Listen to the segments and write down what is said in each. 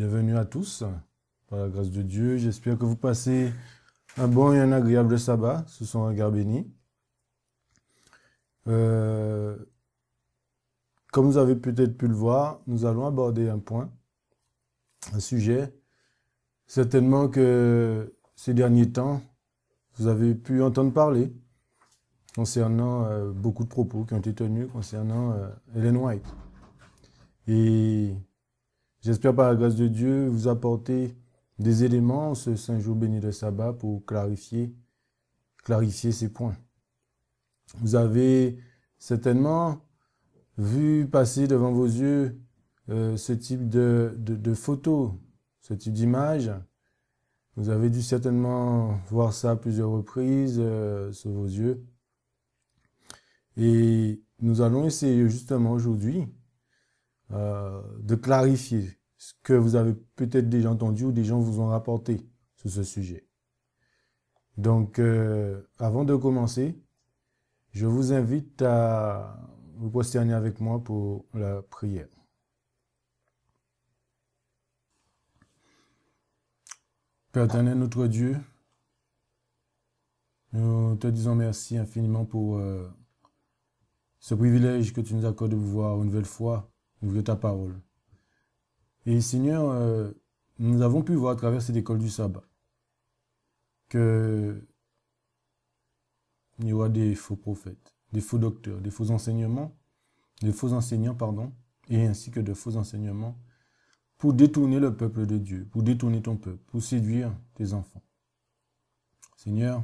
Bienvenue à tous, par la grâce de Dieu. J'espère que vous passez un bon et un agréable sabbat. Ce sont un regard béni. Comme vous avez peut-être pu le voir, nous allons aborder un sujet. Certainement que ces derniers temps, vous avez pu entendre parler concernant beaucoup de propos qui ont été tenus concernant Ellen White. Et j'espère par la grâce de Dieu vous apporter des éléments ce Saint jour béni de sabbat pour clarifier ces points. Vous avez certainement vu passer devant vos yeux ce type de photos, ce type d'image. Vous avez dû certainement voir ça à plusieurs reprises sur vos yeux. Et nous allons essayer justement aujourd'hui de clarifier ce que vous avez peut-être déjà entendu ou des gens vous ont rapporté sur ce sujet. Donc, avant de commencer, je vous invite à vous prosterner avec moi pour la prière. Père éternel, notre Dieu, nous te disons merci infiniment pour ce privilège que tu nous accordes de pouvoir une nouvelle fois ouvrir ta parole. Et Seigneur, nous avons pu voir à travers cette école du sabbat que il y aura des faux prophètes, des faux docteurs, des faux enseignants, et ainsi que de faux enseignements pour détourner le peuple de Dieu, pour détourner ton peuple, pour séduire tes enfants. Seigneur,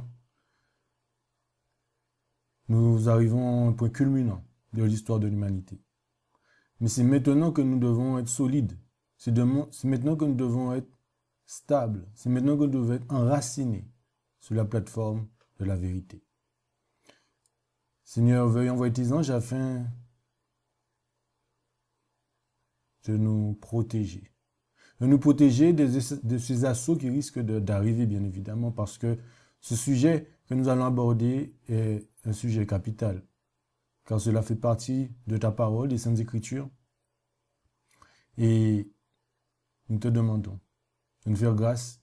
nous arrivons à un point culminant de l'histoire de l'humanité. Mais c'est maintenant que nous devons être solides. C'est maintenant que nous devons être stables. C'est maintenant que nous devons être enracinés sur la plateforme de la vérité. Seigneur, veuille envoyer tes anges afin de nous protéger. De nous protéger de ces assauts qui risquent d'arriver, bien évidemment, parce que ce sujet que nous allons aborder est un sujet capital, car cela fait partie de ta parole, des Saintes Écritures. Et nous te demandons de nous faire grâce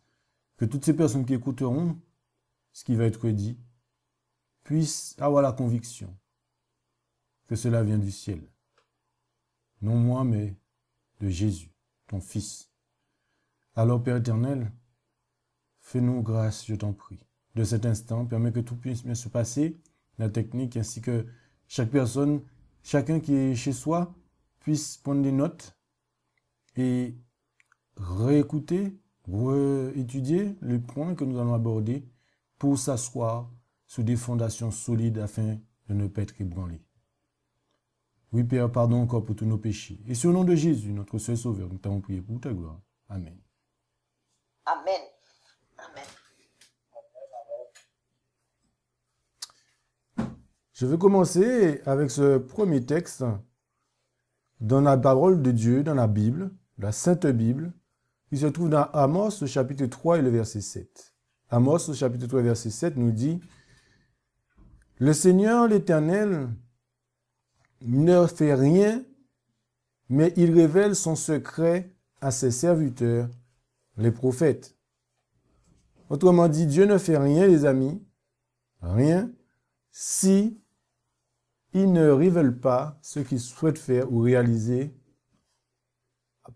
que toutes ces personnes qui écouteront ce qui va être dit puissent avoir la conviction que cela vient du ciel. Non moi, mais de Jésus, ton Fils. Alors, Père éternel, fais-nous grâce, je t'en prie. De cet instant, permets que tout puisse bien se passer, la technique, ainsi que chaque personne, chacun qui est chez soi, puisse prendre des notes et réécouter, réétudier les points que nous allons aborder pour s'asseoir sur des fondations solides afin de ne pas être ébranlés. Oui, Père, pardon encore pour tous nos péchés. Et sur le nom de Jésus, notre seul Sauveur, nous t'avons prié pour ta gloire. Amen. Amen. Amen. Je vais commencer avec ce premier texte dans la parole de Dieu, dans la Bible, la Sainte Bible, qui se trouve dans Amos, au chapitre 3 et le verset 7. Amos, au chapitre 3 et verset 7, nous dit « Le Seigneur, l'Éternel, ne fait rien, mais il révèle son secret à ses serviteurs, les prophètes. » Autrement dit, Dieu ne fait rien, les amis, rien, si il ne révèle pas ce qu'il souhaite faire ou réaliser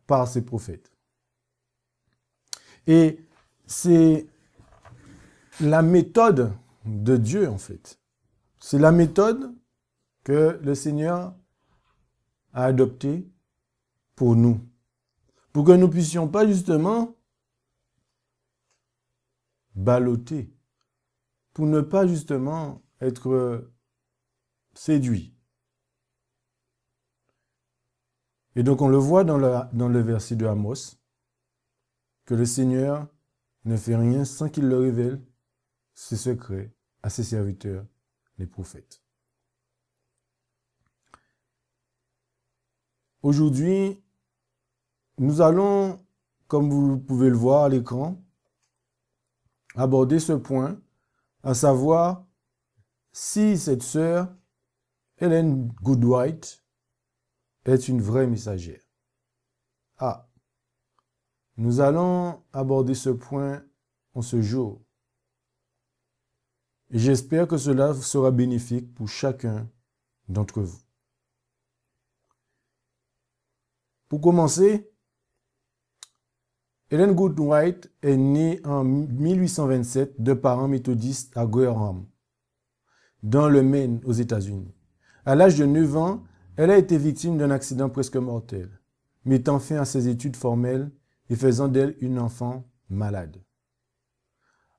par ses prophètes. Et c'est la méthode de Dieu, en fait. C'est la méthode que le Seigneur a adoptée pour nous. Pour que nous ne puissions pas justement balloter. Pour ne pas justement être séduits. Et donc on le voit dans le verset de Amos, que le Seigneur ne fait rien sans qu'il le révèle, ses secrets, à ses serviteurs, les prophètes. Aujourd'hui, nous allons, comme vous pouvez le voir à l'écran, aborder ce point, à savoir si cette sœur, Ellen White, est une vraie messagère. Ah, Nous allons aborder ce point en ce jour. Et j'espère que cela sera bénéfique pour chacun d'entre vous. Pour commencer, Ellen White est née en 1827 de parents méthodistes à Gorham, dans le Maine, aux États-Unis. À l'âge de 9 ans, elle a été victime d'un accident presque mortel, mettant fin à ses études formelles et faisant d'elle une enfant malade.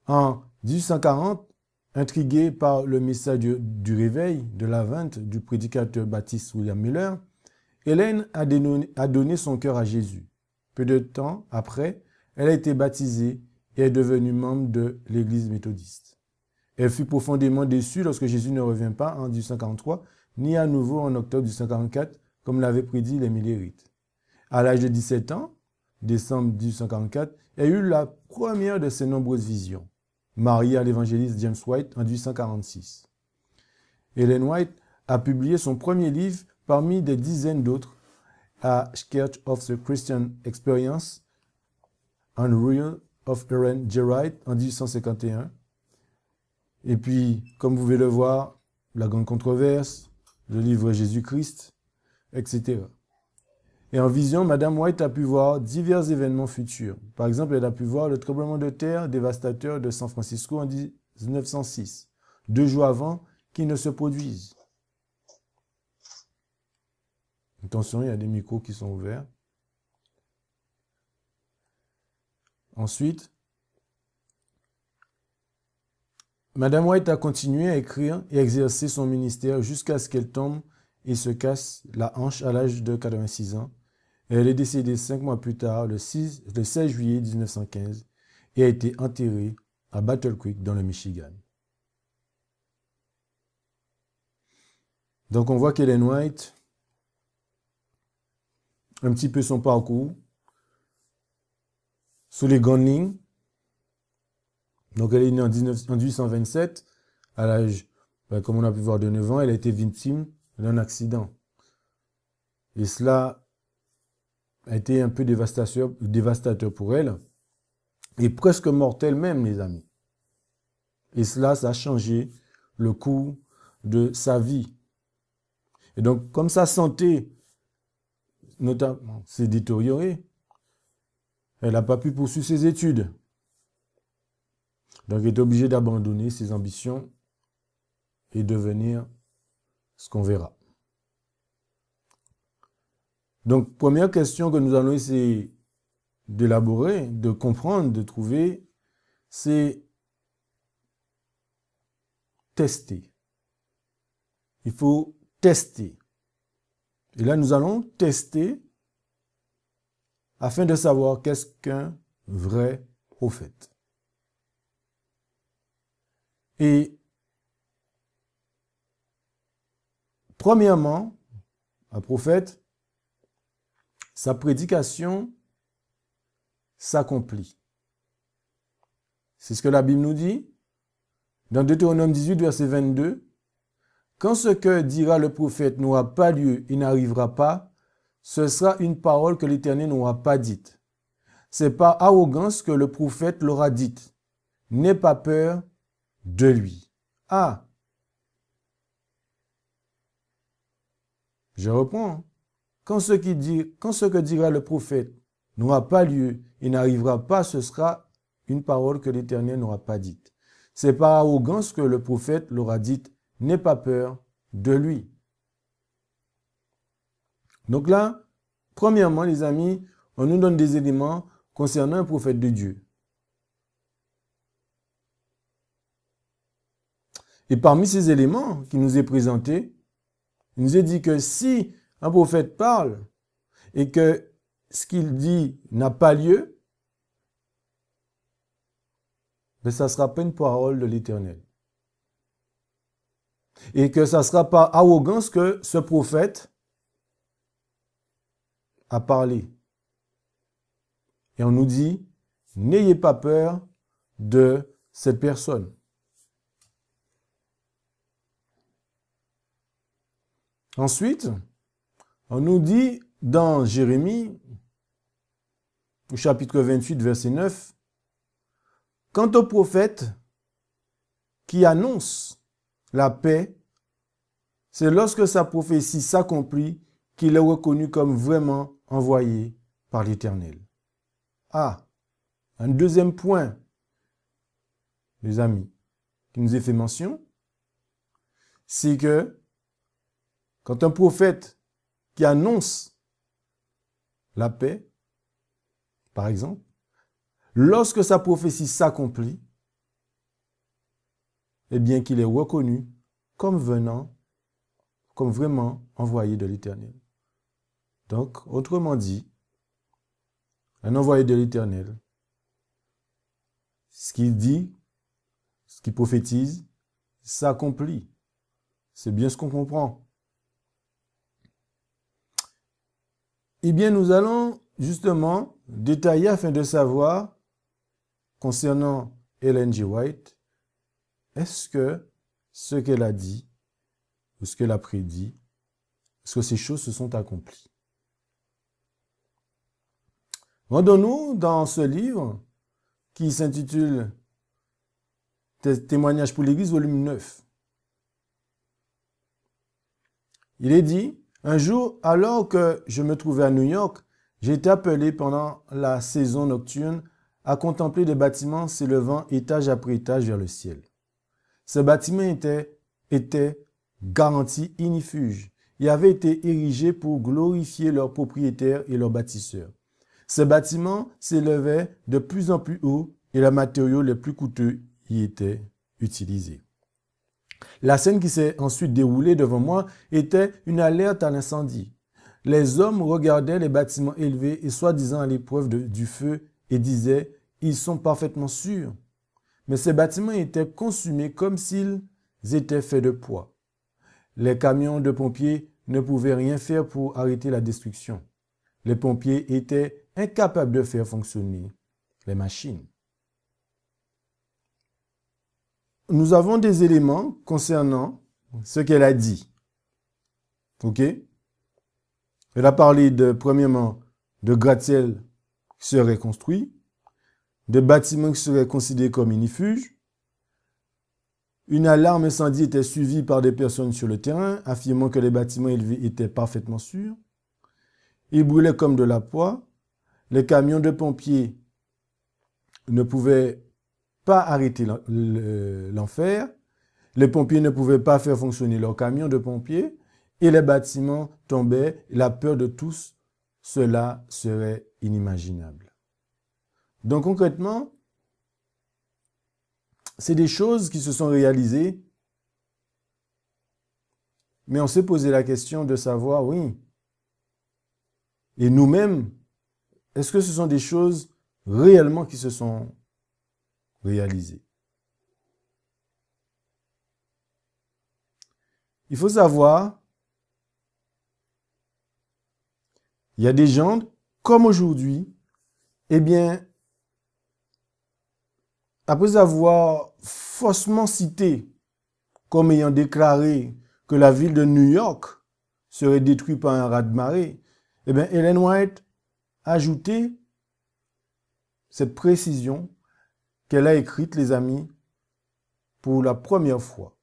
En 1840, intriguée par le message du réveil de l'Advent du prédicateur baptiste William Miller, Hélène a donné son cœur à Jésus. Peu de temps après, elle a été baptisée et est devenue membre de l'Église méthodiste. Elle fut profondément déçue lorsque Jésus ne revint pas en 1843, ni à nouveau en octobre 1844, comme l'avaient prédit les Millerites. À l'âge de 17 ans, décembre 1844, elle eut la première de ses nombreuses visions, mariée à l'évangéliste James White en 1846. Ellen White a publié son premier livre parmi des dizaines d'autres à Sketch of the Christian Experience, Unreal of Ellen G. Wright en 1851. Et puis, comme vous pouvez le voir, La Grande Controverse, le livre Jésus-Christ, etc. Et en vision, Madame White a pu voir divers événements futurs. Par exemple, elle a pu voir le tremblement de terre dévastateur de San Francisco en 1906, 2 jours avant qu'il ne se produise. Attention, il y a des micros qui sont ouverts. Ensuite, Madame White a continué à écrire et exercer son ministère jusqu'à ce qu'elle tombe et se casse la hanche à l'âge de 86 ans. Elle est décédée 5 mois plus tard, le 16 juillet 1915, et a été enterrée à Battle Creek, dans le Michigan. Donc on voit qu'Ellen White, un petit peu son parcours, sous les grandes lignes. Donc elle est née en 1827, à l'âge, comme on a pu voir, de 9 ans, elle a été victime d'un accident. Et cela a été un peu dévastateur pour elle, et presque mortel même, les amis. Et cela, ça a changé le cours de sa vie. Et donc, comme sa santé, notamment, s'est détériorée, elle n'a pas pu poursuivre ses études. Donc, elle est obligée d'abandonner ses ambitions et devenir ce qu'on verra. Donc, première question que nous allons essayer d'élaborer, de comprendre, de trouver, c'est tester. Il faut tester. Et là, nous allons tester afin de savoir qu'est-ce qu'un vrai prophète. Et premièrement, un prophète, sa prédication s'accomplit. C'est ce que la Bible nous dit. Dans Deutéronome 18, verset 22, « Quand ce que dira le prophète n'aura pas lieu et n'arrivera pas, ce sera une parole que l'Éternel n'aura pas dite. C'est par arrogance que le prophète l'aura dite. N'aie pas peur de lui. » Ah! Je reprends. Quand ce que dira le prophète n'aura pas lieu et n'arrivera pas, ce sera une parole que l'Éternel n'aura pas dite. C'est par arrogance que le prophète l'aura dite. N'aie pas peur de lui. Donc là, premièrement, les amis, on nous donne des éléments concernant un prophète de Dieu. Et parmi ces éléments qui nous est présentés, il nous est dit que si un prophète parle et que ce qu'il dit n'a pas lieu, mais ça ne sera pas une parole de l'Éternel. Et que ça sera par arrogance que ce prophète a parlé. Et on nous dit, n'ayez pas peur de cette personne. Ensuite, on nous dit dans Jérémie, au chapitre 28, verset 9, « Quant au prophète qui annonce la paix, c'est lorsque sa prophétie s'accomplit qu'il est reconnu comme vraiment envoyé par l'Éternel. » Ah, un deuxième point, les amis, qui nous est fait mention, c'est que quand un prophète qui annonce la paix, par exemple, lorsque sa prophétie s'accomplit, eh bien qu'il est reconnu comme venant, comme vraiment envoyé de l'Éternel. Donc, autrement dit, un envoyé de l'Éternel, ce qu'il dit, ce qu'il prophétise, s'accomplit. C'est bien ce qu'on comprend. Eh bien, nous allons justement détailler afin de savoir, concernant Ellen G. White, est-ce que ce qu'elle a dit, ou ce qu'elle a prédit, est-ce que ces choses se sont accomplies? Rendons-nous dans ce livre qui s'intitule Témoignages pour l'Église, volume 9. Il est dit, un jour, alors que je me trouvais à New York, j'ai été appelé pendant la saison nocturne à contempler des bâtiments s'élevant étage après étage vers le ciel. Ces bâtiments étaient garantis ignifuges et avaient été érigés pour glorifier leurs propriétaires et leurs bâtisseurs. Ces bâtiments s'élevaient de plus en plus haut et les matériaux les plus coûteux y étaient utilisés. La scène qui s'est ensuite déroulée devant moi était une alerte à l'incendie. Les hommes regardaient les bâtiments élevés et soi-disant à l'épreuve du feu et disaient « ils sont parfaitement sûrs ». Mais ces bâtiments étaient consumés comme s'ils étaient faits de poids. Les camions de pompiers ne pouvaient rien faire pour arrêter la destruction. Les pompiers étaient incapables de faire fonctionner les machines. Nous avons des éléments concernant ce qu'elle a dit. OK? Elle a parlé premièrement, de gratte-ciel qui seraient construits, de bâtiments qui seraient considérés comme ignifuges. Une alarme incendie était suivie par des personnes sur le terrain, affirmant que les bâtiments élevés étaient parfaitement sûrs. Ils brûlaient comme de la poix. Les camions de pompiers ne pouvaient pas arrêter l'enfer. Les pompiers ne pouvaient pas faire fonctionner leurs camions de pompiers. Et les bâtiments tombaient. La peur de tous, cela serait inimaginable. Donc concrètement, c'est des choses qui se sont réalisées. Mais on s'est posé la question de savoir, oui, et nous-mêmes, est-ce que ce sont des choses réellement qui se sont réalisées? Il faut savoir, il y a des gens, comme aujourd'hui, eh bien, après avoir faussement cité comme ayant déclaré que la ville de New York serait détruite par un raz-de-marée, eh bien, Ellen White a ajouté cette précision qu'elle a écrite, les amis, pour la première fois,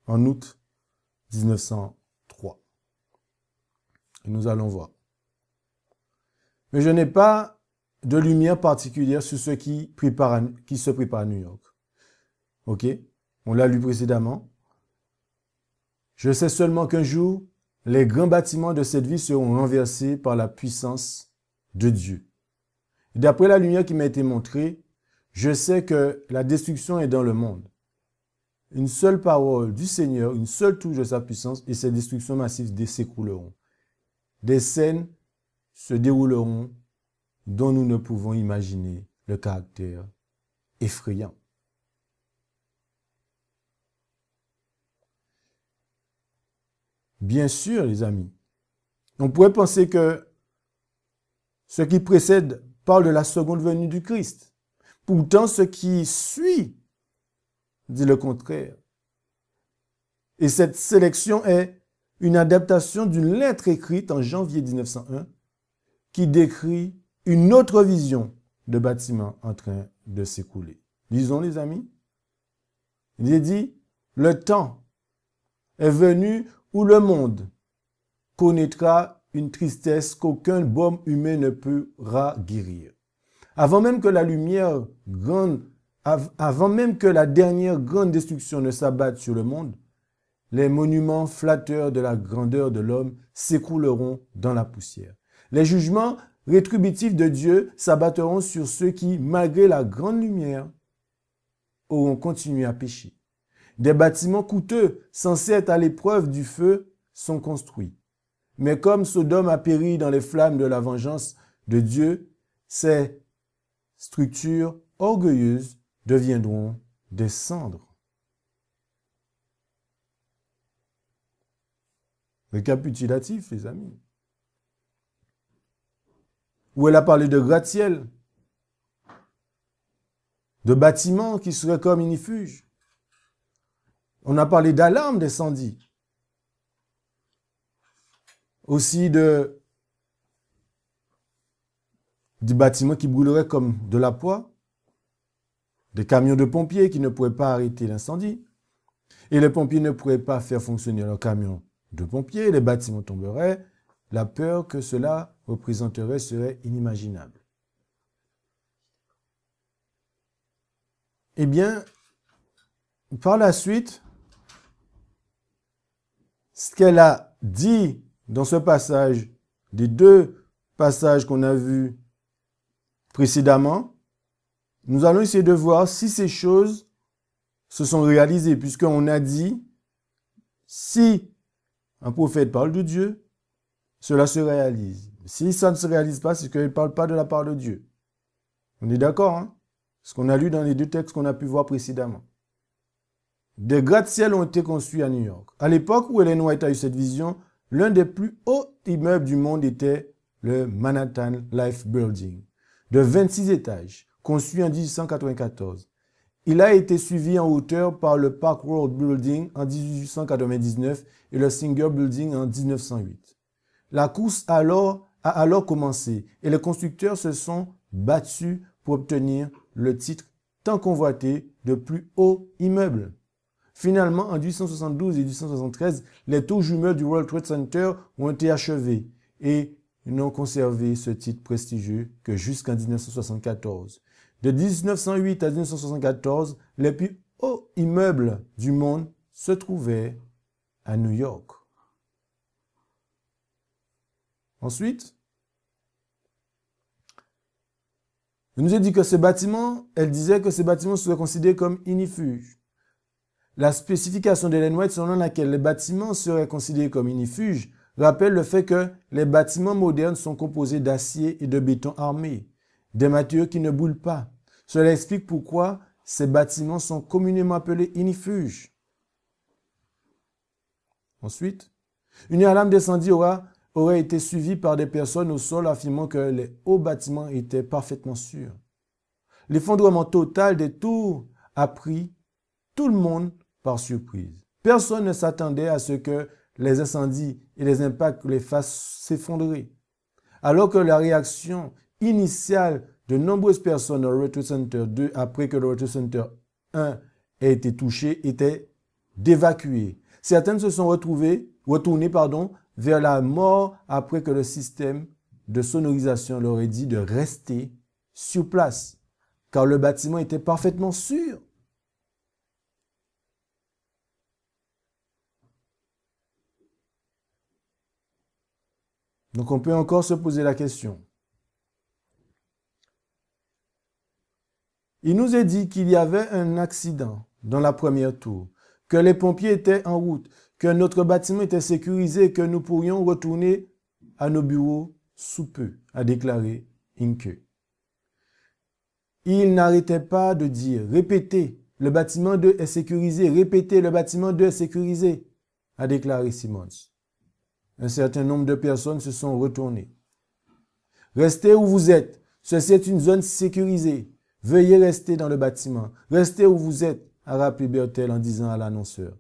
en août 1903. Et nous allons voir. Mais je n'ai pas de lumière particulière sur ceux qui se préparent à New York. OK? On l'a lu précédemment. Je sais seulement qu'un jour, les grands bâtiments de cette ville seront renversés par la puissance de Dieu. D'après la lumière qui m'a été montrée, je sais que la destruction est dans le monde. Une seule parole du Seigneur, une seule touche de sa puissance et ces destructions massives s'écrouleront. Des scènes se dérouleront dont nous ne pouvons imaginer le caractère effrayant. Bien sûr, les amis, on pourrait penser que ce qui précède parle de la seconde venue du Christ. Pourtant, ce qui suit dit le contraire. Et cette sélection est une adaptation d'une lettre écrite en janvier 1901 qui décrit une autre vision de bâtiment en train de s'écouler. Lisons, les amis. Il est dit, le temps est venu où le monde connaîtra une tristesse qu'aucun baume humain ne pourra guérir. Avant même que la lumière grande, avant même que la dernière grande destruction ne s'abatte sur le monde, les monuments flatteurs de la grandeur de l'homme s'écrouleront dans la poussière. Les jugements rétributifs de Dieu s'abattront sur ceux qui, malgré la grande lumière, auront continué à pécher. Des bâtiments coûteux, censés être à l'épreuve du feu, sont construits. Mais comme Sodome a péri dans les flammes de la vengeance de Dieu, ces structures orgueilleuses deviendront des cendres. Récapitulatif, les amis. Où elle a parlé de gratte-ciel, de bâtiments qui seraient comme inifuges. On a parlé d'alarmes d'incendie. Aussi des bâtiments qui brûleraient comme de la poix, des camions de pompiers qui ne pourraient pas arrêter l'incendie, et les pompiers ne pourraient pas faire fonctionner leurs camions de pompiers, les bâtiments tomberaient, la peur que cela représenterait serait inimaginable. Eh bien, par la suite, ce qu'elle a dit dans ce passage, des deux passages qu'on a vus précédemment, nous allons essayer de voir si ces choses se sont réalisées, puisqu'on a dit, si un prophète parle de Dieu, cela se réalise. Si ça ne se réalise pas, c'est qu'il ne parle pas de la part de Dieu. On est d'accord, hein? Ce qu'on a lu dans les deux textes qu'on a pu voir précédemment. Des gratte-ciel ont été construits à New York. À l'époque où Ellen White a eu cette vision, l'un des plus hauts immeubles du monde était le Manhattan Life Building, de 26 étages, construit en 1894. Il a été suivi en hauteur par le Park Road Building en 1899 et le Singer Building en 1908. La course a alors commencé et les constructeurs se sont battus pour obtenir le titre tant convoité de plus haut immeuble. Finalement, en 1872 et 1873, les tours jumelles du World Trade Center ont été achevées et ils n'ont conservé ce titre prestigieux que jusqu'en 1974. De 1908 à 1974, les plus hauts immeubles du monde se trouvaient à New York. Ensuite, il nous a dit que ces bâtiments, elle disait que ces bâtiments seraient considérés comme inifuges. La spécification d'Ellen White selon laquelle les bâtiments seraient considérés comme inifuges rappelle le fait que les bâtiments modernes sont composés d'acier et de béton armé, des matériaux qui ne brûlent pas. Cela explique pourquoi ces bâtiments sont communément appelés inifuges. Ensuite, une alarme d'incendie aurait été suivie par des personnes au sol affirmant que les hauts bâtiments étaient parfaitement sûrs. L'effondrement total des tours a pris tout le monde par surprise. Personne ne s'attendait à ce que les incendies et les impacts les fassent s'effondrer. Alors que la réaction initiale de nombreuses personnes au World Trade Center 2 après que le World Trade Center 1 ait été touché était d'évacuer. Certaines se sont retournées vers la mort après que le système de sonorisation leur ait dit de rester sur place, car le bâtiment était parfaitement sûr. Donc on peut encore se poser la question. Il nous est dit qu'il y avait un accident dans la première tour, que les pompiers étaient en route, que notre bâtiment était sécurisé et que nous pourrions retourner à nos bureaux sous peu, a déclaré Inke. Il n'arrêtait pas de dire, répétez, le bâtiment 2 est sécurisé, répétez, le bâtiment 2 est sécurisé, a déclaré Simmons. Un certain nombre de personnes se sont retournées. Restez où vous êtes, ceci est une zone sécurisée. Veuillez rester dans le bâtiment. Restez où vous êtes, a rappelé Bertel en disant à l'annonceur.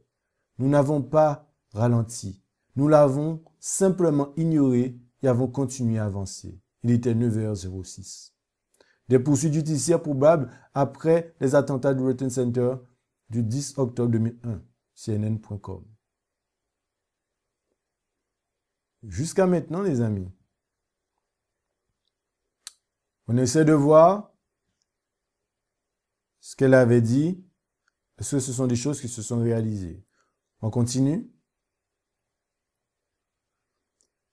Nous n'avons pas ralenti. Nous l'avons simplement ignoré et avons continué à avancer. Il était 9h06. Des poursuites judiciaires probables après les attentats du World Trade Center du 10 octobre 2001, CNN.com. Jusqu'à maintenant, les amis, on essaie de voir ce qu'elle avait dit. Est-ce que ce sont des choses qui se sont réalisées? On continue.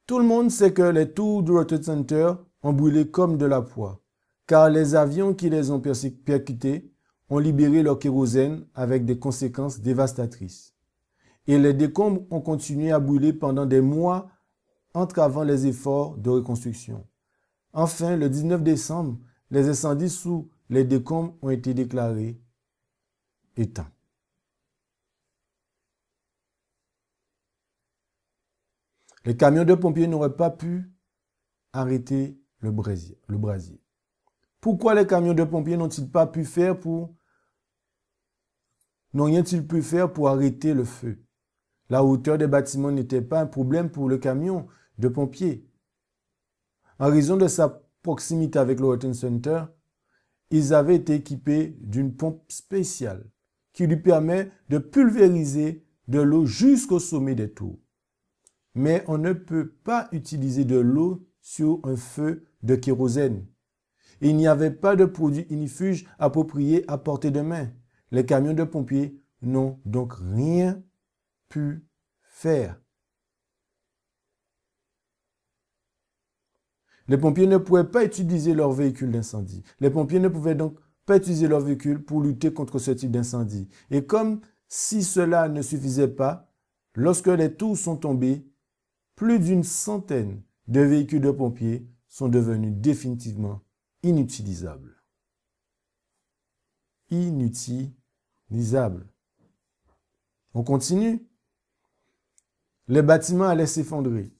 Tout le monde sait que les tours du World Trade Center ont brûlé comme de la poix, car les avions qui les ont percutés ont libéré leur kérosène avec des conséquences dévastatrices. Et les décombres ont continué à brûler pendant des mois, entravant les efforts de reconstruction. Enfin, le 19 décembre, les incendies sous les décombres ont été déclarés éteints. Les camions de pompiers n'auraient pas pu arrêter le brasier. Pourquoi les camions de pompiers n'ont-ils pas pu faire n'ont rien-ils pu faire pour arrêter le feu? La hauteur des bâtiments n'était pas un problème pour le camion de pompiers. En raison de sa proximité avec le World Trade Center, ils avaient été équipés d'une pompe spéciale qui lui permet de pulvériser de l'eau jusqu'au sommet des tours. Mais on ne peut pas utiliser de l'eau sur un feu de kérosène. Il n'y avait pas de produit ignifuge approprié à portée de main. Les camions de pompiers n'ont donc rien pu faire. Les pompiers ne pouvaient pas utiliser leur véhicule d'incendie. Les pompiers ne pouvaient donc pas utiliser leur véhicule pour lutter contre ce type d'incendie. Et comme si cela ne suffisait pas, lorsque les tours sont tombées, plus d'une centaine de véhicules de pompiers sont devenus définitivement inutilisables. Inutilisables. On continue. Les bâtiments allaient s'effondrer.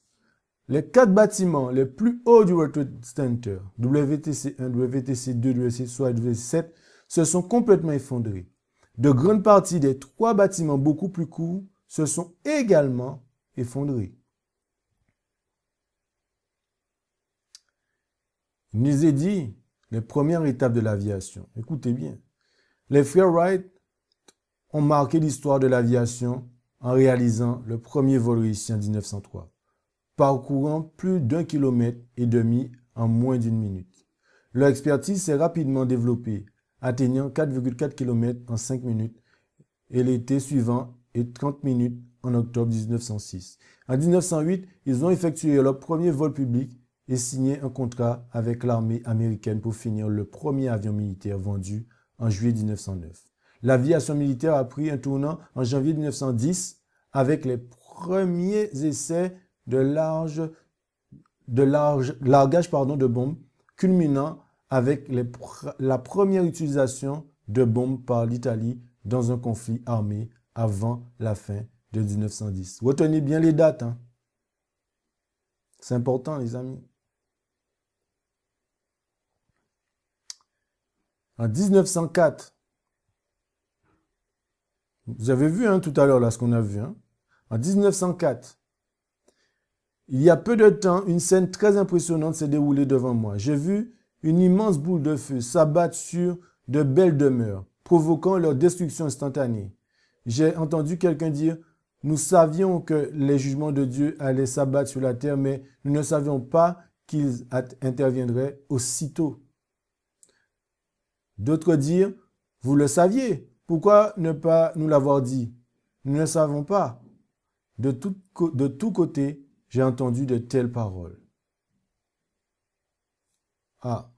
Les 4 bâtiments les plus hauts du World Trade Center, WTC1, WTC2, WTC3 et WTC7, se sont complètement effondrés. De grandes parties des 3 bâtiments beaucoup plus courts se sont également effondrés. Il nous est dit les premières étapes de l'aviation. Écoutez bien. Les frères Wright ont marqué l'histoire de l'aviation en réalisant le premier vol réussi en 1903, parcourant plus d'1,5 km en moins d'1 minute. Leur expertise s'est rapidement développée, atteignant 4,4 km en 5 minutes et l'été suivant et 30 minutes en octobre 1906. En 1908, ils ont effectué leur premier vol public et signé un contrat avec l'armée américaine pour finir le premier avion militaire vendu en juillet 1909. L'aviation militaire a pris un tournant en janvier 1910 avec les premiers essais de largage de bombes, culminant avec la première utilisation de bombes par l'Italie dans un conflit armé avant la fin de 1910. Retenez bien les dates. Hein. C'est important, les amis. En 1904, vous avez vu tout à l'heure là ce qu'on a vu. Hein? En 1904, il y a peu de temps, une scène très impressionnante s'est déroulée devant moi. J'ai vu une immense boule de feu s'abattre sur de belles demeures, provoquant leur destruction instantanée. J'ai entendu quelqu'un dire « Nous savions que les jugements de Dieu allaient s'abattre sur la terre, mais nous ne savions pas qu'ils interviendraient aussitôt. » D'autres dirent « Vous le saviez, pourquoi ne pas nous l'avoir dit? Nous ne savons pas. » De tous côtés, j'ai entendu de telles paroles. Ah.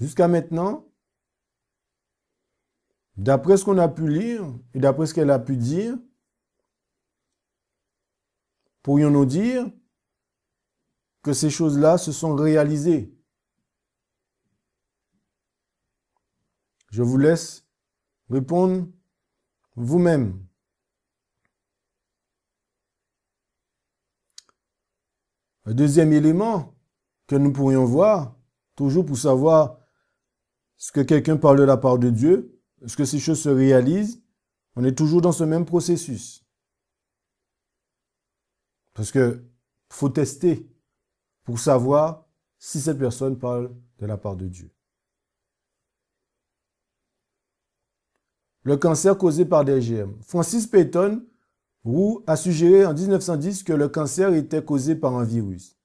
Jusqu'à maintenant, d'après ce qu'on a pu lire et d'après ce qu'elle a pu dire, pourrions-nous dire que ces choses-là se sont réalisées? Je vous laisse répondre vous-même. Un deuxième élément que nous pourrions voir, toujours pour savoir ce que quelqu'un parle de la part de Dieu, est-ce que ces choses se réalisent? On est toujours dans ce même processus. Parce que faut tester pour savoir si cette personne parle de la part de Dieu. Le cancer causé par des germes. Francis Peyton Roux a suggéré en 1910 que le cancer était causé par un virus.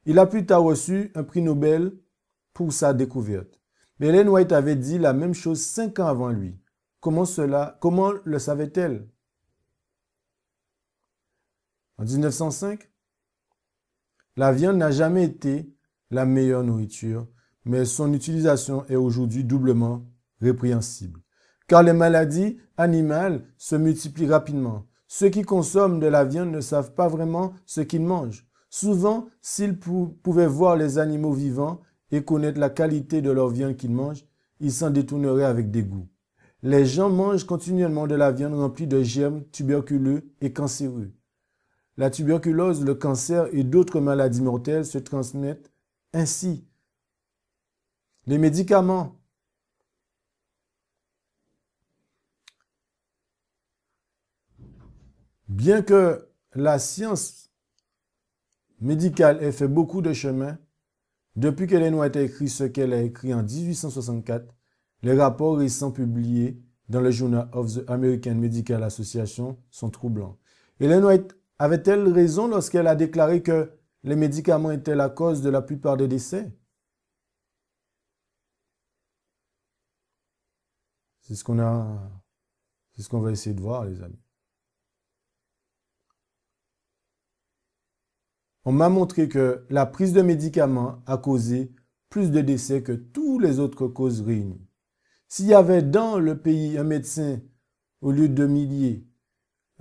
Il a plus tard reçu un prix Nobel pour sa découverte. Mais Ellen White avait dit la même chose 5 ans avant lui. Comment le savait-elle? En 1905, la viande n'a jamais été la meilleure nourriture, mais son utilisation est aujourd'hui doublement répréhensible. Car les maladies animales se multiplient rapidement. Ceux qui consomment de la viande ne savent pas vraiment ce qu'ils mangent. Souvent, s'ils pouvaient voir les animaux vivants et connaître la qualité de leur viande qu'ils mangent, ils s'en détourneraient avec dégoût. Les gens mangent continuellement de la viande remplie de germes tuberculeux et cancéreux. La tuberculose, le cancer et d'autres maladies mortelles se transmettent ainsi. Les médicaments. Bien que la science médicale ait fait beaucoup de chemin, depuis qu'Ellen White a écrit ce qu'elle a écrit en 1864, les rapports récents publiés dans le Journal of the American Medical Association sont troublants. Ellen White avait-elle raison lorsqu'elle a déclaré que les médicaments étaient la cause de la plupart des décès? C'est ce qu'on va essayer de voir, les amis. On m'a montré que la prise de médicaments a causé plus de décès que toutes les autres causes réunies. S'il y avait dans le pays un médecin au lieu de milliers,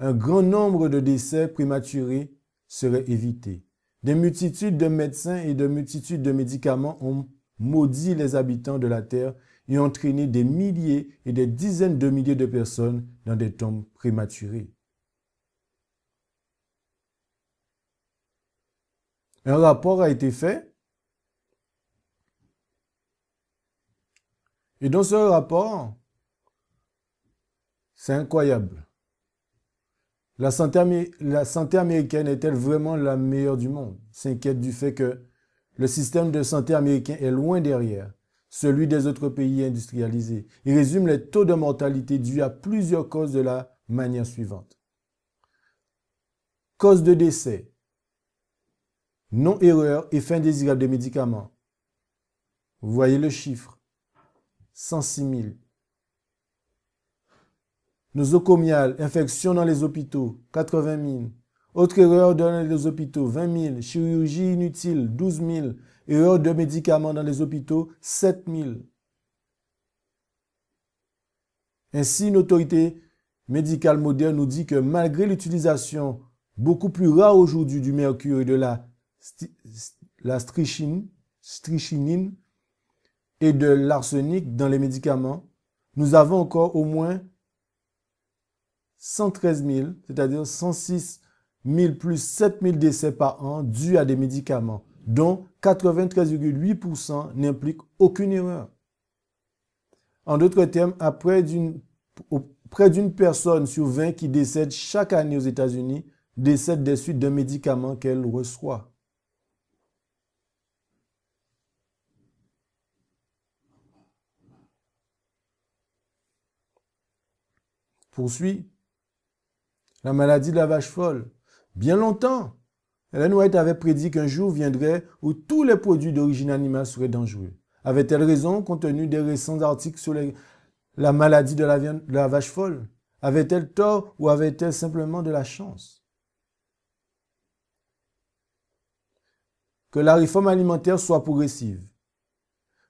un grand nombre de décès prématurés seraient évités. Des multitudes de médecins et de multitudes de médicaments ont maudit les habitants de la terre et entraîné des milliers et des dizaines de milliers de personnes dans des tombes prématurées. Un rapport a été fait et dans ce rapport, c'est incroyable. La santé américaine est-elle vraiment la meilleure du monde? S'inquiète du fait que le système de santé américain est loin derrière celui des autres pays industrialisés. Il résume les taux de mortalité dus à plusieurs causes de la manière suivante. Cause de décès. Non-erreur, effet indésirable des médicaments. Vous voyez le chiffre. 106 000. Nosocomiale, infection dans les hôpitaux, 80 000. Autre erreur dans les hôpitaux, 20 000. Chirurgie inutile, 12 000. Erreur de médicaments dans les hôpitaux, 7 000. Ainsi, une autorité médicale moderne nous dit que malgré l'utilisation beaucoup plus rare aujourd'hui du mercure et de la strychnine et de l'arsenic dans les médicaments, nous avons encore au moins 113 000, c'est-à-dire 106 000 plus 7 000 décès par an dus à des médicaments, dont 93,8% n'impliquent aucune erreur. En d'autres termes, près d'une personne sur 20 qui décède chaque année aux États-Unis décède des suites de médicaments qu'elle reçoit. Poursuit. La maladie de la vache folle. Bien longtemps, Ellen White avait prédit qu'un jour viendrait où tous les produits d'origine animale seraient dangereux. Avait-elle raison compte tenu des récents articles sur la maladie de la vache folle? Avait-elle tort ou avait-elle simplement de la chance? Que la réforme alimentaire soit progressive.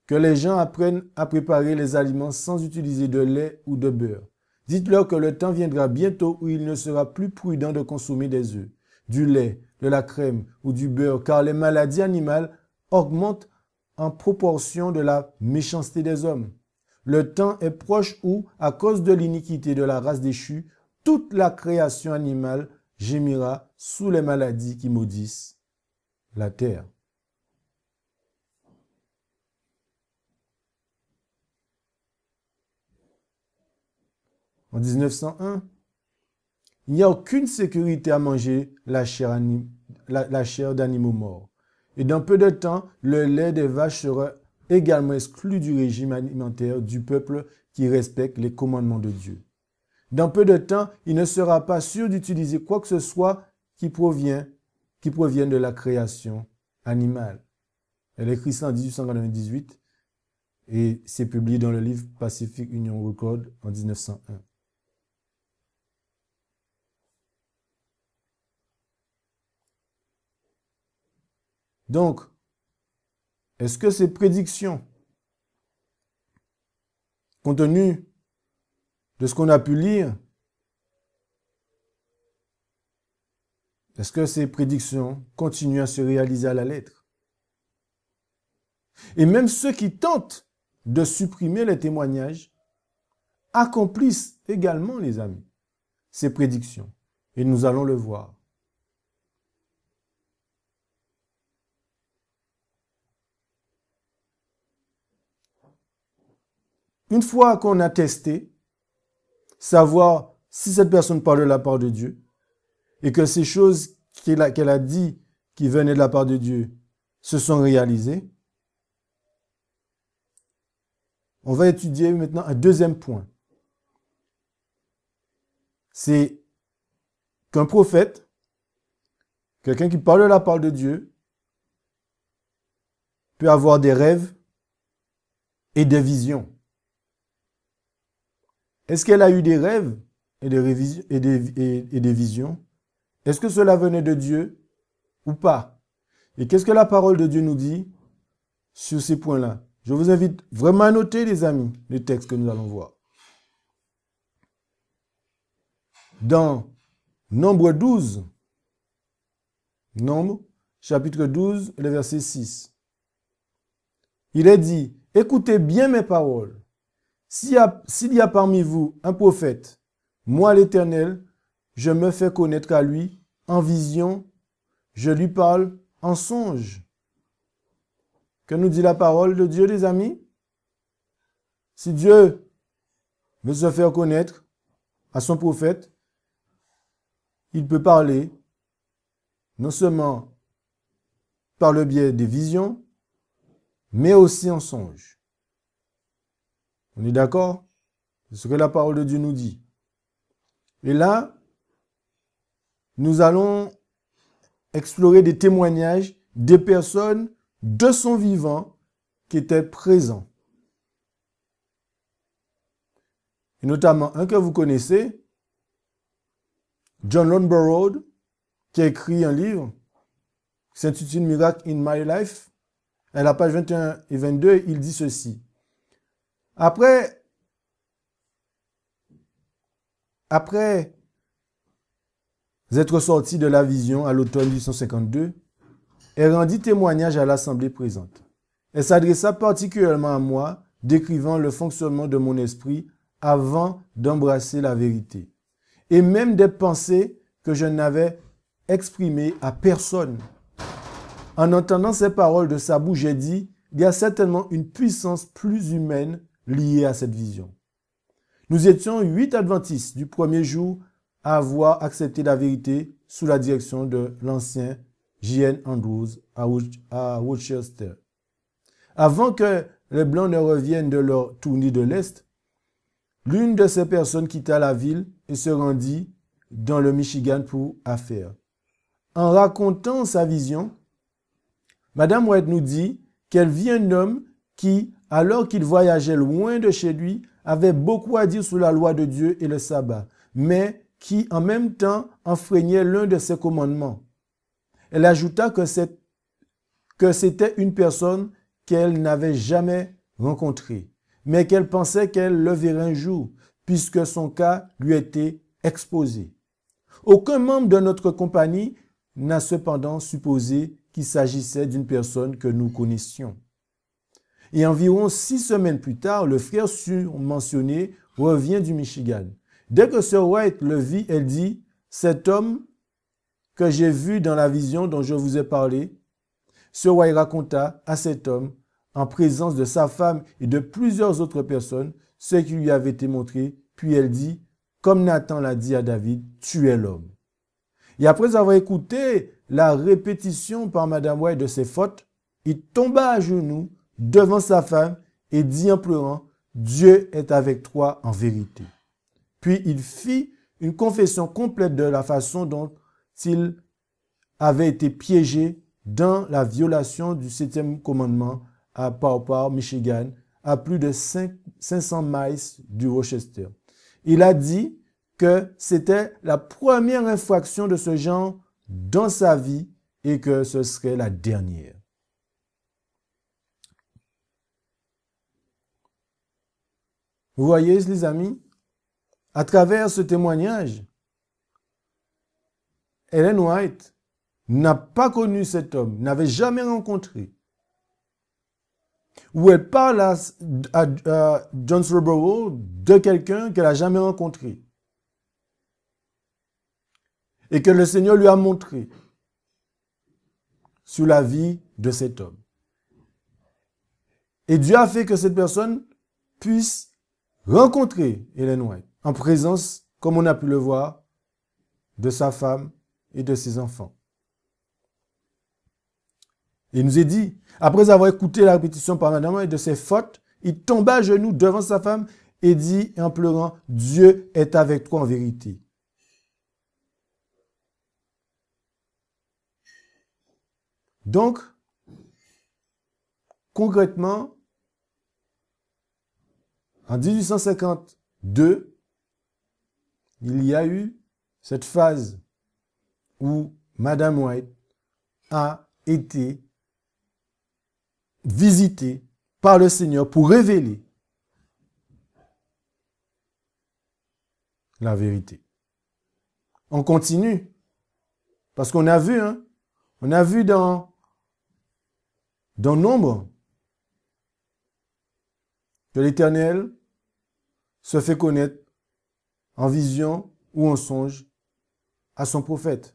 Que les gens apprennent à préparer les aliments sans utiliser de lait ou de beurre. Dites-leur que le temps viendra bientôt où il ne sera plus prudent de consommer des œufs, du lait, de la crème ou du beurre, car les maladies animales augmentent en proportion de la méchanceté des hommes. Le temps est proche où, à cause de l'iniquité de la race déchue, toute la création animale gémira sous les maladies qui maudissent la terre. En 1901, il n'y a aucune sécurité à manger la chair la chair d'animaux morts. Et dans peu de temps, le lait des vaches sera également exclu du régime alimentaire du peuple qui respecte les commandements de Dieu. Dans peu de temps, il ne sera pas sûr d'utiliser quoi que ce soit qui provienne de la création animale. Elle est écrite en 1898 et c'est publié dans le livre Pacific Union Record en 1901. Donc, est-ce que ces prédictions, compte tenu de ce qu'on a pu lire, est-ce que ces prédictions continuent à se réaliser à la lettre? Et même ceux qui tentent de supprimer les témoignages accomplissent également, les amis, ces prédictions. Et nous allons le voir. Une fois qu'on a testé, savoir si cette personne parle de la part de Dieu et que ces choses qu'elle a dit qui venaient de la part de Dieu se sont réalisées, on va étudier maintenant un deuxième point. C'est qu'un prophète, quelqu'un qui parle de la part de Dieu, peut avoir des rêves et des visions. Est-ce qu'elle a eu des rêves et des visions? Est-ce que cela venait de Dieu ou pas? Et qu'est-ce que la parole de Dieu nous dit sur ces points-là? Je vous invite vraiment à noter, les amis, les textes que nous allons voir. Dans Nombre 12, Nombre, chapitre 12, le verset 6, il est dit, « Écoutez bien mes paroles. S'il y a parmi vous un prophète, moi l'Éternel, je me fais connaître à lui en vision, je lui parle en songe. » Que nous dit la parole de Dieu, les amis? Si Dieu veut se faire connaître à son prophète, il peut parler non seulement par le biais des visions, mais aussi en songe. On est d'accord? C'est ce que la parole de Dieu nous dit. Et là, nous allons explorer des témoignages des personnes de son vivant qui étaient présents. Et notamment un que vous connaissez, John Longborough, qui a écrit un livre qui s'intitule Miracle in My Life. À la page 21 et 22, il dit ceci. Après être sorti de la vision à l'automne 1852, elle rendit témoignage à l'assemblée présente. Elle s'adressa particulièrement à moi, décrivant le fonctionnement de mon esprit avant d'embrasser la vérité, et même des pensées que je n'avais exprimées à personne. En entendant ces paroles de sa bouche, j'ai dit, il y a certainement une puissance plus humaine liée à cette vision. Nous étions 8 adventistes du premier jour à avoir accepté la vérité sous la direction de l'ancien J.N. Andrews à Worcester. Avant que les Blancs ne reviennent de leur tournée de l'Est, l'une de ces personnes quitta la ville et se rendit dans le Michigan pour affaires. En racontant sa vision, Madame White nous dit qu'elle vit un homme qui, alors qu'il voyageait loin de chez lui, avait beaucoup à dire sur la loi de Dieu et le sabbat, mais qui en même temps enfreignait l'un de ses commandements. Elle ajouta que c'était une personne qu'elle n'avait jamais rencontrée, mais qu'elle pensait qu'elle le verrait un jour, puisque son cas lui était exposé. Aucun membre de notre compagnie n'a cependant supposé qu'il s'agissait d'une personne que nous connaissions. Et environ 6 semaines plus tard, le frère surmentionné revient du Michigan. Dès que Sir White le vit, elle dit, « Cet homme que j'ai vu dans la vision dont je vous ai parlé, Sir White raconta à cet homme, en présence de sa femme et de plusieurs autres personnes, ce qui lui avait été montré, puis elle dit, comme Nathan l'a dit à David, tu es l'homme. » Et après avoir écouté la répétition par Madame White de ses fautes, il tomba à genoux devant sa femme et dit en pleurant, « Dieu est avec toi en vérité. » Puis il fit une confession complète de la façon dont il avait été piégé dans la violation du 7e commandement à Paw Paw, Michigan, à plus de 500 miles du Rochester. Il a dit que c'était la première infraction de ce genre dans sa vie et que ce serait la dernière. Vous voyez, les amis, à travers ce témoignage, Ellen White n'a pas connu cet homme, n'avait jamais rencontré. Où elle parle à John Scarborough de quelqu'un qu'elle n'a jamais rencontré. Et que le Seigneur lui a montré sur la vie de cet homme. Et Dieu a fait que cette personne puisse rencontrer Ellen White en présence, comme on a pu le voir, de sa femme et de ses enfants. Il nous est dit, après avoir écouté la répétition par Madame White de ses fautes, il tomba à genoux devant sa femme et dit en pleurant, « Dieu est avec toi en vérité. » Donc, concrètement, en 1852, il y a eu cette phase où Madame White a été visitée par le Seigneur pour révéler la vérité. On continue, parce qu'on a vu, on a vu dans Nombre que l'Éternel se fait connaître en vision ou en songe à son prophète.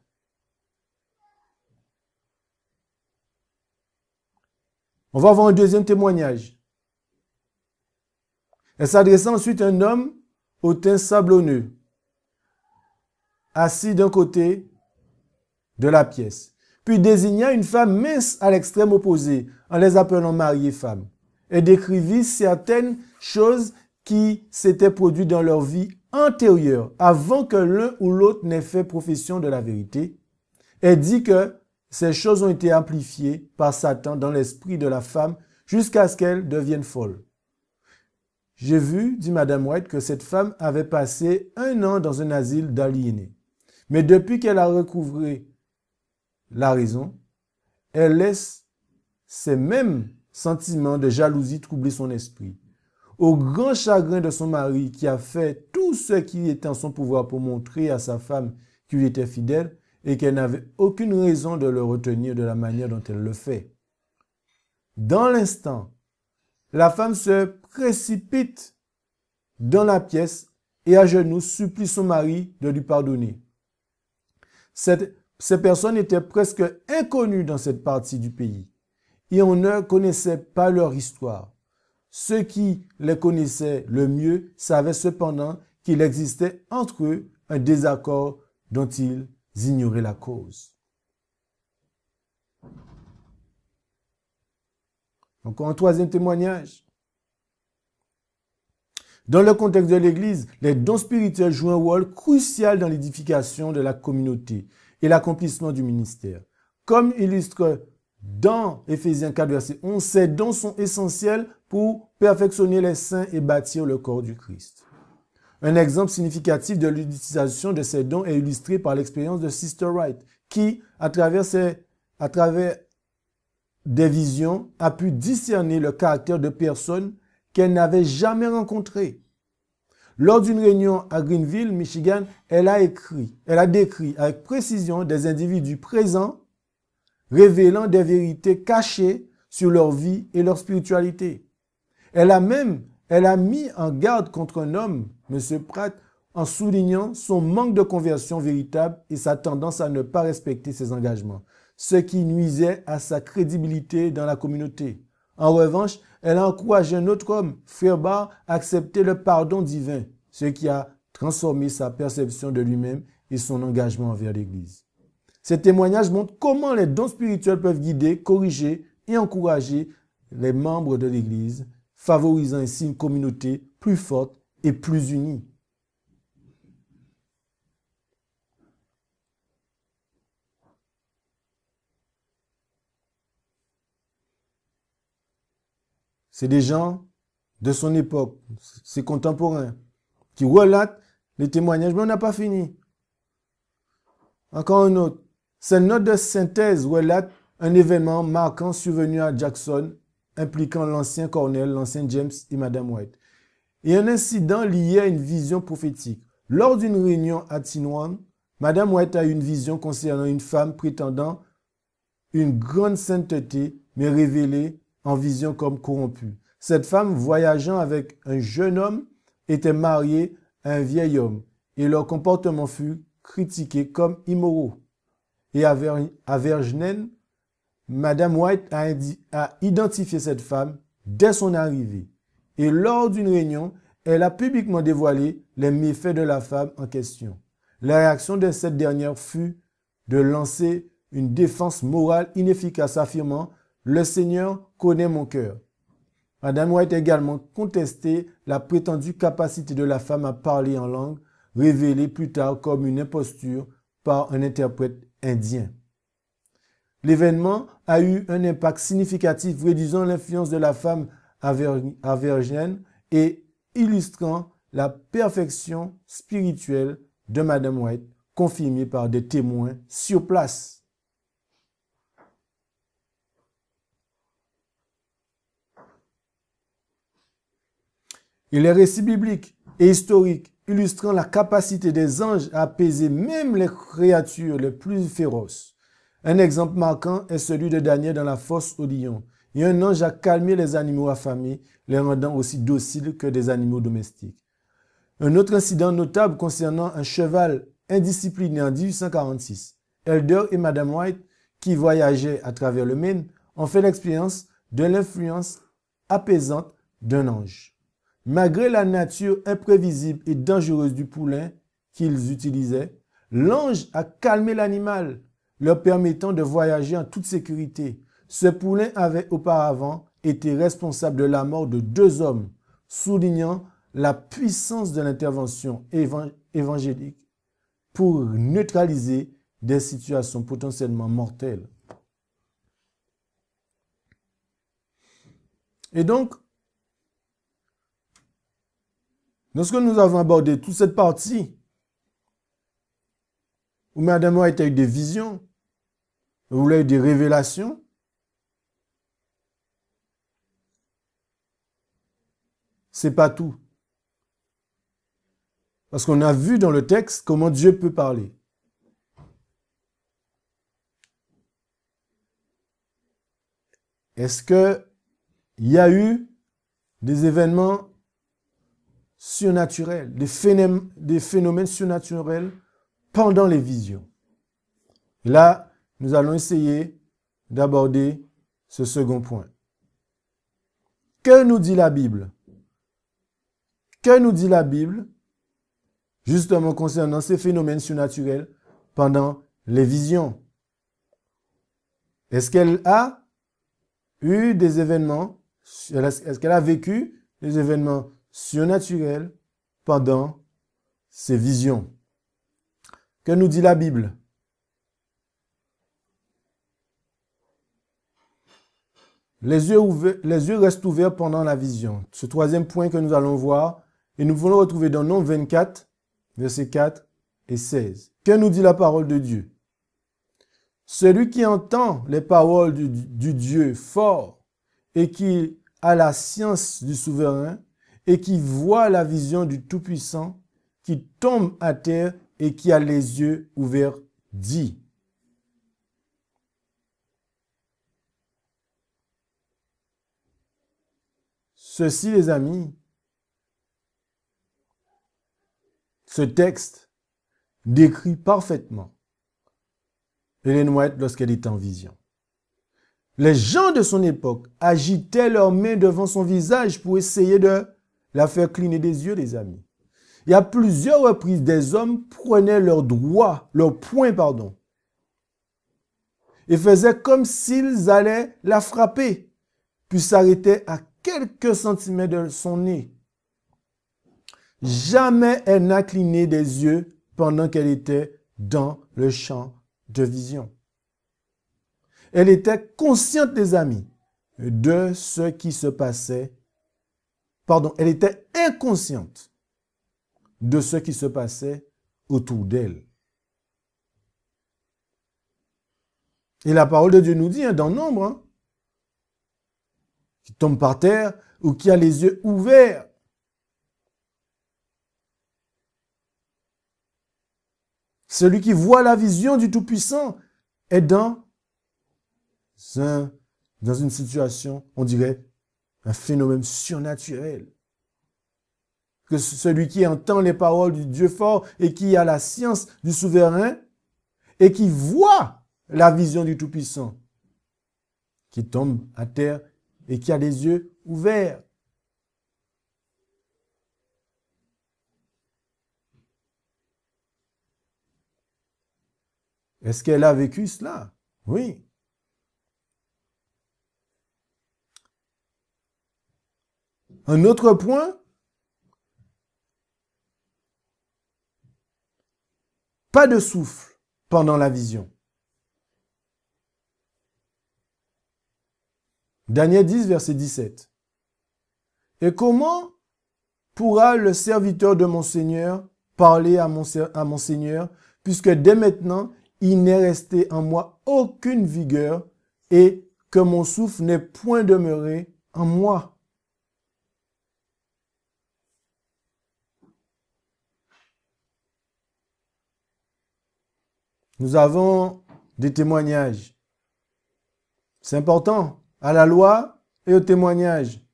On va avoir un deuxième témoignage. Elle s'adressa ensuite à un homme au teint sablonneux, assis d'un côté de la pièce. Puis désigna une femme mince à l'extrême opposé, en les appelant mari et femme. Elle décrivit certaines choses qui s'étaient produites dans leur vie antérieure, avant que l'un ou l'autre n'ait fait profession de la vérité. Elle dit que ces choses ont été amplifiées par Satan dans l'esprit de la femme jusqu'à ce qu'elle devienne folle. J'ai vu, dit Madame White, que cette femme avait passé 1 an dans un asile d'aliénés. Mais depuis qu'elle a recouvré la raison, elle laisse ces mêmes sentiments de jalousie troubler son esprit. Au grand chagrin de son mari qui a fait tout ce qui était en son pouvoir pour montrer à sa femme qu'il lui était fidèle et qu'elle n'avait aucune raison de le retenir de la manière dont elle le fait. Dans l'instant, la femme se précipite dans la pièce et à genoux supplie son mari de lui pardonner. Ces personnes étaient presque inconnues dans cette partie du pays et on ne connaissait pas leur histoire. Ceux qui les connaissaient le mieux savaient cependant qu'il existait entre eux un désaccord dont ils ignoraient la cause. Encore un troisième témoignage. Dans le contexte de l'Église, les dons spirituels jouent un rôle crucial dans l'édification de la communauté et l'accomplissement du ministère. Comme illustre dans Éphésiens 4, verset 11, ces dons sont essentiels pour perfectionner les saints et bâtir le corps du Christ. Un exemple significatif de l'utilisation de ces dons est illustré par l'expérience de Sister Wright, qui, à travers des visions, a pu discerner le caractère de personnes qu'elle n'avait jamais rencontrées. Lors d'une réunion à Greenville, Michigan, elle a décrit avec précision des individus présents, révélant des vérités cachées sur leur vie et leur spiritualité. Elle a mis en garde contre un homme, M. Pratt, en soulignant son manque de conversion véritable et sa tendance à ne pas respecter ses engagements, ce qui nuisait à sa crédibilité dans la communauté. En revanche, elle a encouragé un autre homme, Frère Barr, à accepter le pardon divin, ce qui a transformé sa perception de lui-même et son engagement envers l'Église. Ces témoignages montrent comment les dons spirituels peuvent guider, corriger et encourager les membres de l'Église, favorisant ainsi une communauté plus forte et plus unie. C'est des gens de son époque, ses contemporains, qui relatent les témoignages, mais on n'a pas fini. Encore un autre. Cette note de synthèse relate un événement marquant survenu à Jackson, impliquant l'ancien colonel, l'ancien James et Madame White, et un incident lié à une vision prophétique. Lors d'une réunion à Tinwan, Madame White a eu une vision concernant une femme prétendant une grande sainteté, mais révélée en vision comme corrompue. Cette femme, voyageant avec un jeune homme, était mariée à un vieil homme, et leur comportement fut critiqué comme immoraux. Et à Vergennes, Madame White a identifié cette femme dès son arrivée. Et lors d'une réunion, elle a publiquement dévoilé les méfaits de la femme en question. La réaction de cette dernière fut de lancer une défense morale inefficace, affirmant « Le Seigneur connaît mon cœur ». Madame White a également contesté la prétendue capacité de la femme à parler en langue, révélée plus tard comme une imposture par un interprète indien. L'événement a eu un impact significatif, réduisant l'influence de la femme à Vergennes et illustrant la perfection spirituelle de Madame White, confirmée par des témoins sur place. Et les récits bibliques et historiques illustrant la capacité des anges à apaiser même les créatures les plus féroces. Un exemple marquant est celui de Daniel dans la fosse au lion. Et un ange a calmé les animaux affamés, les rendant aussi dociles que des animaux domestiques. Un autre incident notable concernant un cheval indiscipliné en 1846. Elder et Madame White, qui voyageaient à travers le Maine, ont fait l'expérience de l'influence apaisante d'un ange. Malgré la nature imprévisible et dangereuse du poulain qu'ils utilisaient, l'ange a calmé l'animal, leur permettant de voyager en toute sécurité. Ce poulain avait auparavant été responsable de la mort de 2 hommes, soulignant la puissance de l'intervention évangélique pour neutraliser des situations potentiellement mortelles. Et donc, lorsque nous avons abordé toute cette partie où Madame White a eu des visions, où elle a eu des révélations, c'est pas tout. Parce qu'on a vu dans le texte comment Dieu peut parler. Est-ce qu'il y a eu des événements surnaturels, des phénomènes surnaturels pendant les visions? Et là, nous allons essayer d'aborder ce second point. Que nous dit la Bible? Que nous dit la Bible justement concernant ces phénomènes surnaturels pendant les visions? Est-ce qu'elle a eu des événements, est-ce qu'elle a vécu des événements surnaturels pendant ces visions? Que nous dit la Bible? Les yeux restent ouverts pendant la vision. Ce troisième point que nous allons voir, et nous pouvons le retrouver dans Nom 24, versets 4 et 16. Que nous dit la parole de Dieu? Celui qui entend les paroles du Dieu fort et qui a la science du souverain et qui voit la vision du Tout-Puissant, qui tombe à terre et qui a les yeux ouverts, dit. Ceci, les amis, ce texte décrit parfaitement Ellen White lorsqu'elle était en vision. Les gens de son époque agitaient leurs mains devant son visage pour essayer de la faire cligner des yeux, les amis. Et à plusieurs reprises, des hommes prenaient leurs poings, et faisaient comme s'ils allaient la frapper, puis s'arrêtaient à quelques centimètres de son nez. Jamais elle n'a cligné des yeux pendant qu'elle était dans le champ de vision. Elle était consciente, les amis, de ce qui se passait. Pardon, elle était inconsciente de ce qui se passait autour d'elle. Et la parole de Dieu nous dit, dans Nombre, qui tombe par terre ou qui a les yeux ouverts. Celui qui voit la vision du Tout-Puissant est dans une situation, on dirait, un phénomène surnaturel. Que celui qui entend les paroles du Dieu fort et qui a la science du souverain et qui voit la vision du Tout-Puissant, qui tombe à terre et qui a les yeux ouverts. Est-ce qu'elle a vécu cela? Oui. Un autre point, pas de souffle pendant la vision. Daniel 10, verset 17. Et comment pourra le serviteur de mon Seigneur parler à mon Seigneur, puisque dès maintenant, il n'est resté en moi aucune vigueur et que mon souffle n'est point demeuré en moi. Nous avons des témoignages. C'est important. À la loi et au témoignage.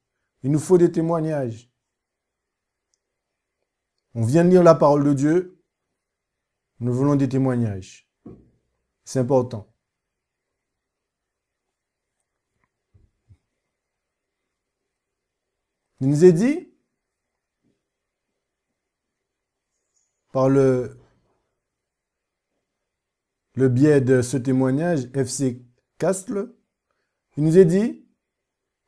Il nous faut des témoignages. On vient de lire la parole de Dieu. Nous voulons des témoignages. C'est important. Il nous est dit, par le biais de ce témoignage, FC Castle, il nous est dit,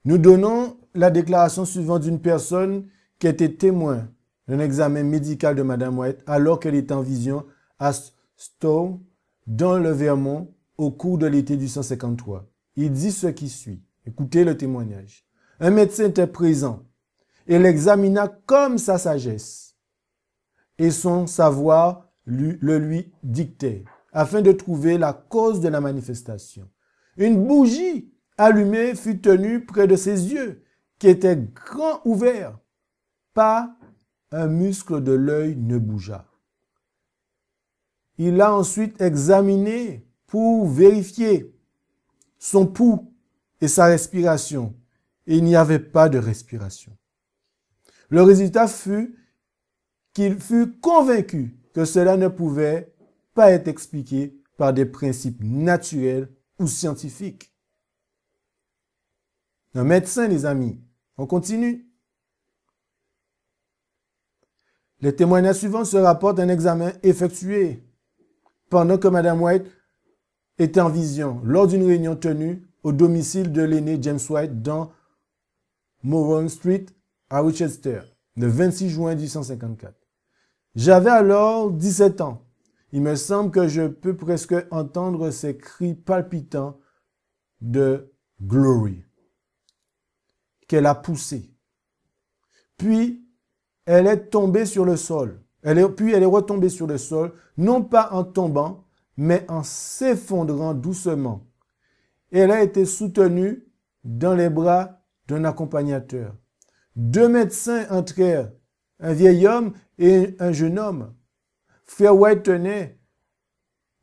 nous donnons la déclaration suivante d'une personne qui était témoin d'un examen médical de Madame White alors qu'elle était en vision à Stowe, dans le Vermont, au cours de l'été 1853. Il dit ce qui suit. Écoutez le témoignage. Un médecin était présent et l'examina comme sa sagesse et son savoir le lui dictait, afin de trouver la cause de la manifestation. Une bougie allumée fut tenue près de ses yeux, qui étaient grands ouverts. Pas un muscle de l'œil ne bougea. Il l'a ensuite examiné pour vérifier son pouls et sa respiration. Et il n'y avait pas de respiration. Le résultat fut qu'il fut convaincu que cela ne pouvait pas être expliqué par des principes naturels ou scientifiques. Un médecin, les amis. On continue. Les témoignages suivants se rapportent d'un examen effectué pendant que Mme White était en vision lors d'une réunion tenue au domicile de l'aîné James White dans Moron Street à Winchester, le 26 juin 1854. J'avais alors 17 ans. Il me semble que je peux presque entendre ces cris palpitants de glory qu'elle a poussés. Puis, elle est tombée sur le sol. Puis elle est retombée sur le sol, non pas en tombant, mais en s'effondrant doucement. Et elle a été soutenue dans les bras d'un accompagnateur. 2 médecins entrèrent, un vieil homme et un jeune homme. Frère White tenait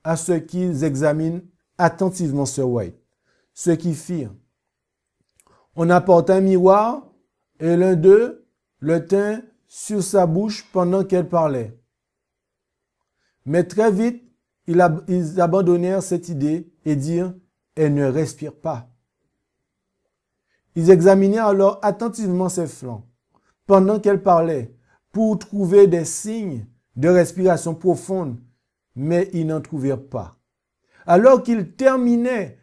à ce qu'ils examinent attentivement Sir White. Ce qu'ils firent. On apporta un miroir et l'un d'eux le tint sur sa bouche pendant qu'elle parlait. Mais très vite, ils abandonnèrent cette idée et dirent « Elle ne respire pas ». Ils examinèrent alors attentivement ses flancs pendant qu'elle parlait pour trouver des signes de respiration profonde, mais ils n'en trouvèrent pas. Alors qu'ils terminaient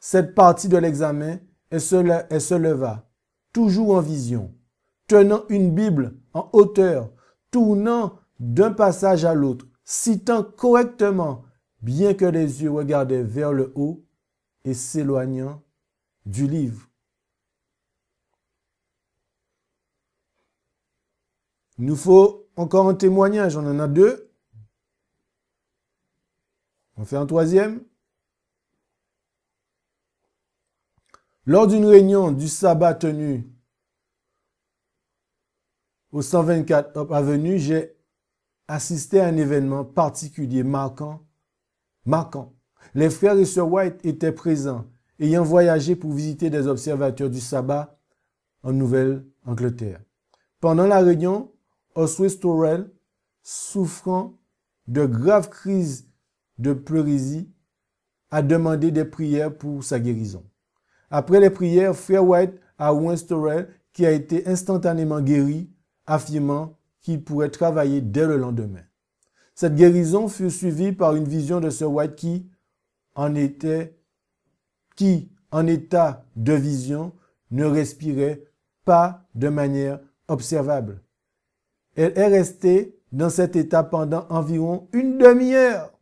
cette partie de l'examen, elle se leva, toujours en vision, tenant une Bible en hauteur, tournant d'un passage à l'autre, citant correctement, bien que les yeux regardaient vers le haut et s'éloignant du livre. Il nous faut encore un témoignage, on en a deux. On fait un troisième. Lors d'une réunion du sabbat tenue au 124 Up Avenue, j'ai assisté à un événement particulier marquant. Les frères et sœurs White étaient présents, ayant voyagé pour visiter des observateurs du sabbat en Nouvelle-Angleterre. Pendant la réunion, Oswald Storrell, souffrant de graves crises de pleurésie, a demandé des prières pour sa guérison. Après les prières, frère White a oint Storrell, qui a été instantanément guéri, affirmant qu'il pourrait travailler dès le lendemain. Cette guérison fut suivie par une vision de Sir White qui, en état de vision, ne respirait pas de manière observable. Elle est restée dans cet état pendant environ une demi-heure,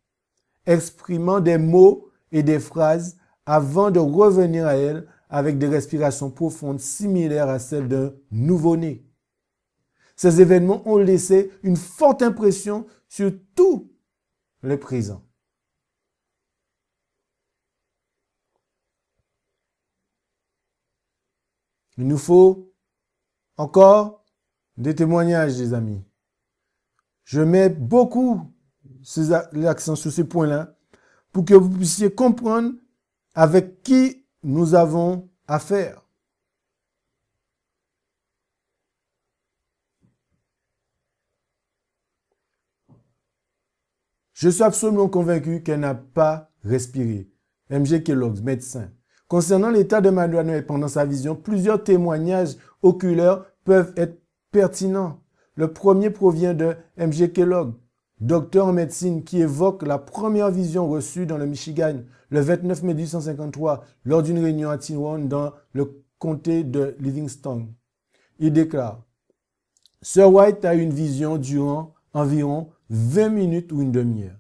exprimant des mots et des phrases avant de revenir à elle avec des respirations profondes similaires à celles d'un nouveau-né. Ces événements ont laissé une forte impression sur tous les présents. Il nous faut encore des témoignages, les amis. Je mets beaucoup l'accent sur ces points-là pour que vous puissiez comprendre avec qui nous avons affaire. Je suis absolument convaincu qu'elle n'a pas respiré. M.J. Kellogg, médecin. Concernant l'état de Madame White pendant sa vision, plusieurs témoignages oculaires peuvent être pertinents. Le premier provient de M.J. Kellogg, docteur en médecine, qui évoque la première vision reçue dans le Michigan le 29 mai 1853 lors d'une réunion à Tinwon dans le comté de Livingston. Il déclare: Sir White a eu une vision durant environ 20 minutes ou une demi-heure.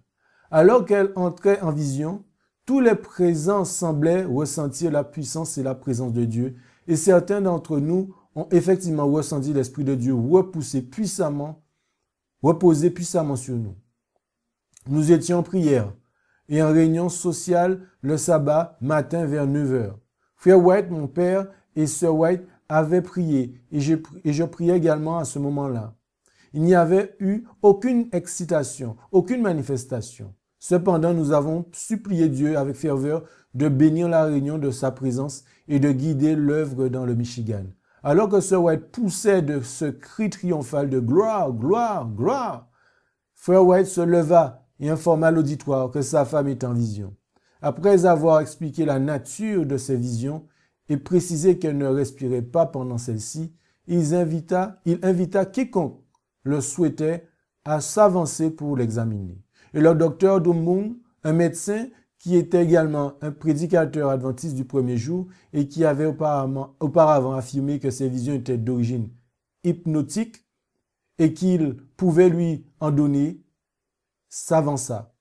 Alors qu'elle entrait en vision, tous les présents semblaient ressentir la puissance et la présence de Dieu, et certains d'entre nous ont effectivement ressenti l'Esprit de Dieu reposer puissamment sur nous. Nous étions en prière et en réunion sociale le sabbat matin vers 9 h. Frère White, mon père, et Sir White avaient prié, et je priais également à ce moment-là. Il n'y avait eu aucune excitation, aucune manifestation. Cependant, nous avons supplié Dieu avec ferveur de bénir la réunion de sa présence et de guider l'œuvre dans le Michigan. Alors que Sir White poussait de ce cri triomphal de « Gloire, gloire, gloire », Frère White se leva et informa l'auditoire que sa femme était en vision. Après avoir expliqué la nature de ces visions et précisé qu'elle ne respirait pas pendant celle-ci, il invita quiconque le souhaitait à s'avancer pour l'examiner. Et le docteur Dumung, un médecin qui était également un prédicateur adventiste du premier jour et qui avait auparavant affirmé que ces visions étaient d'origine hypnotique et qu'il pouvait lui en donner, s'avança.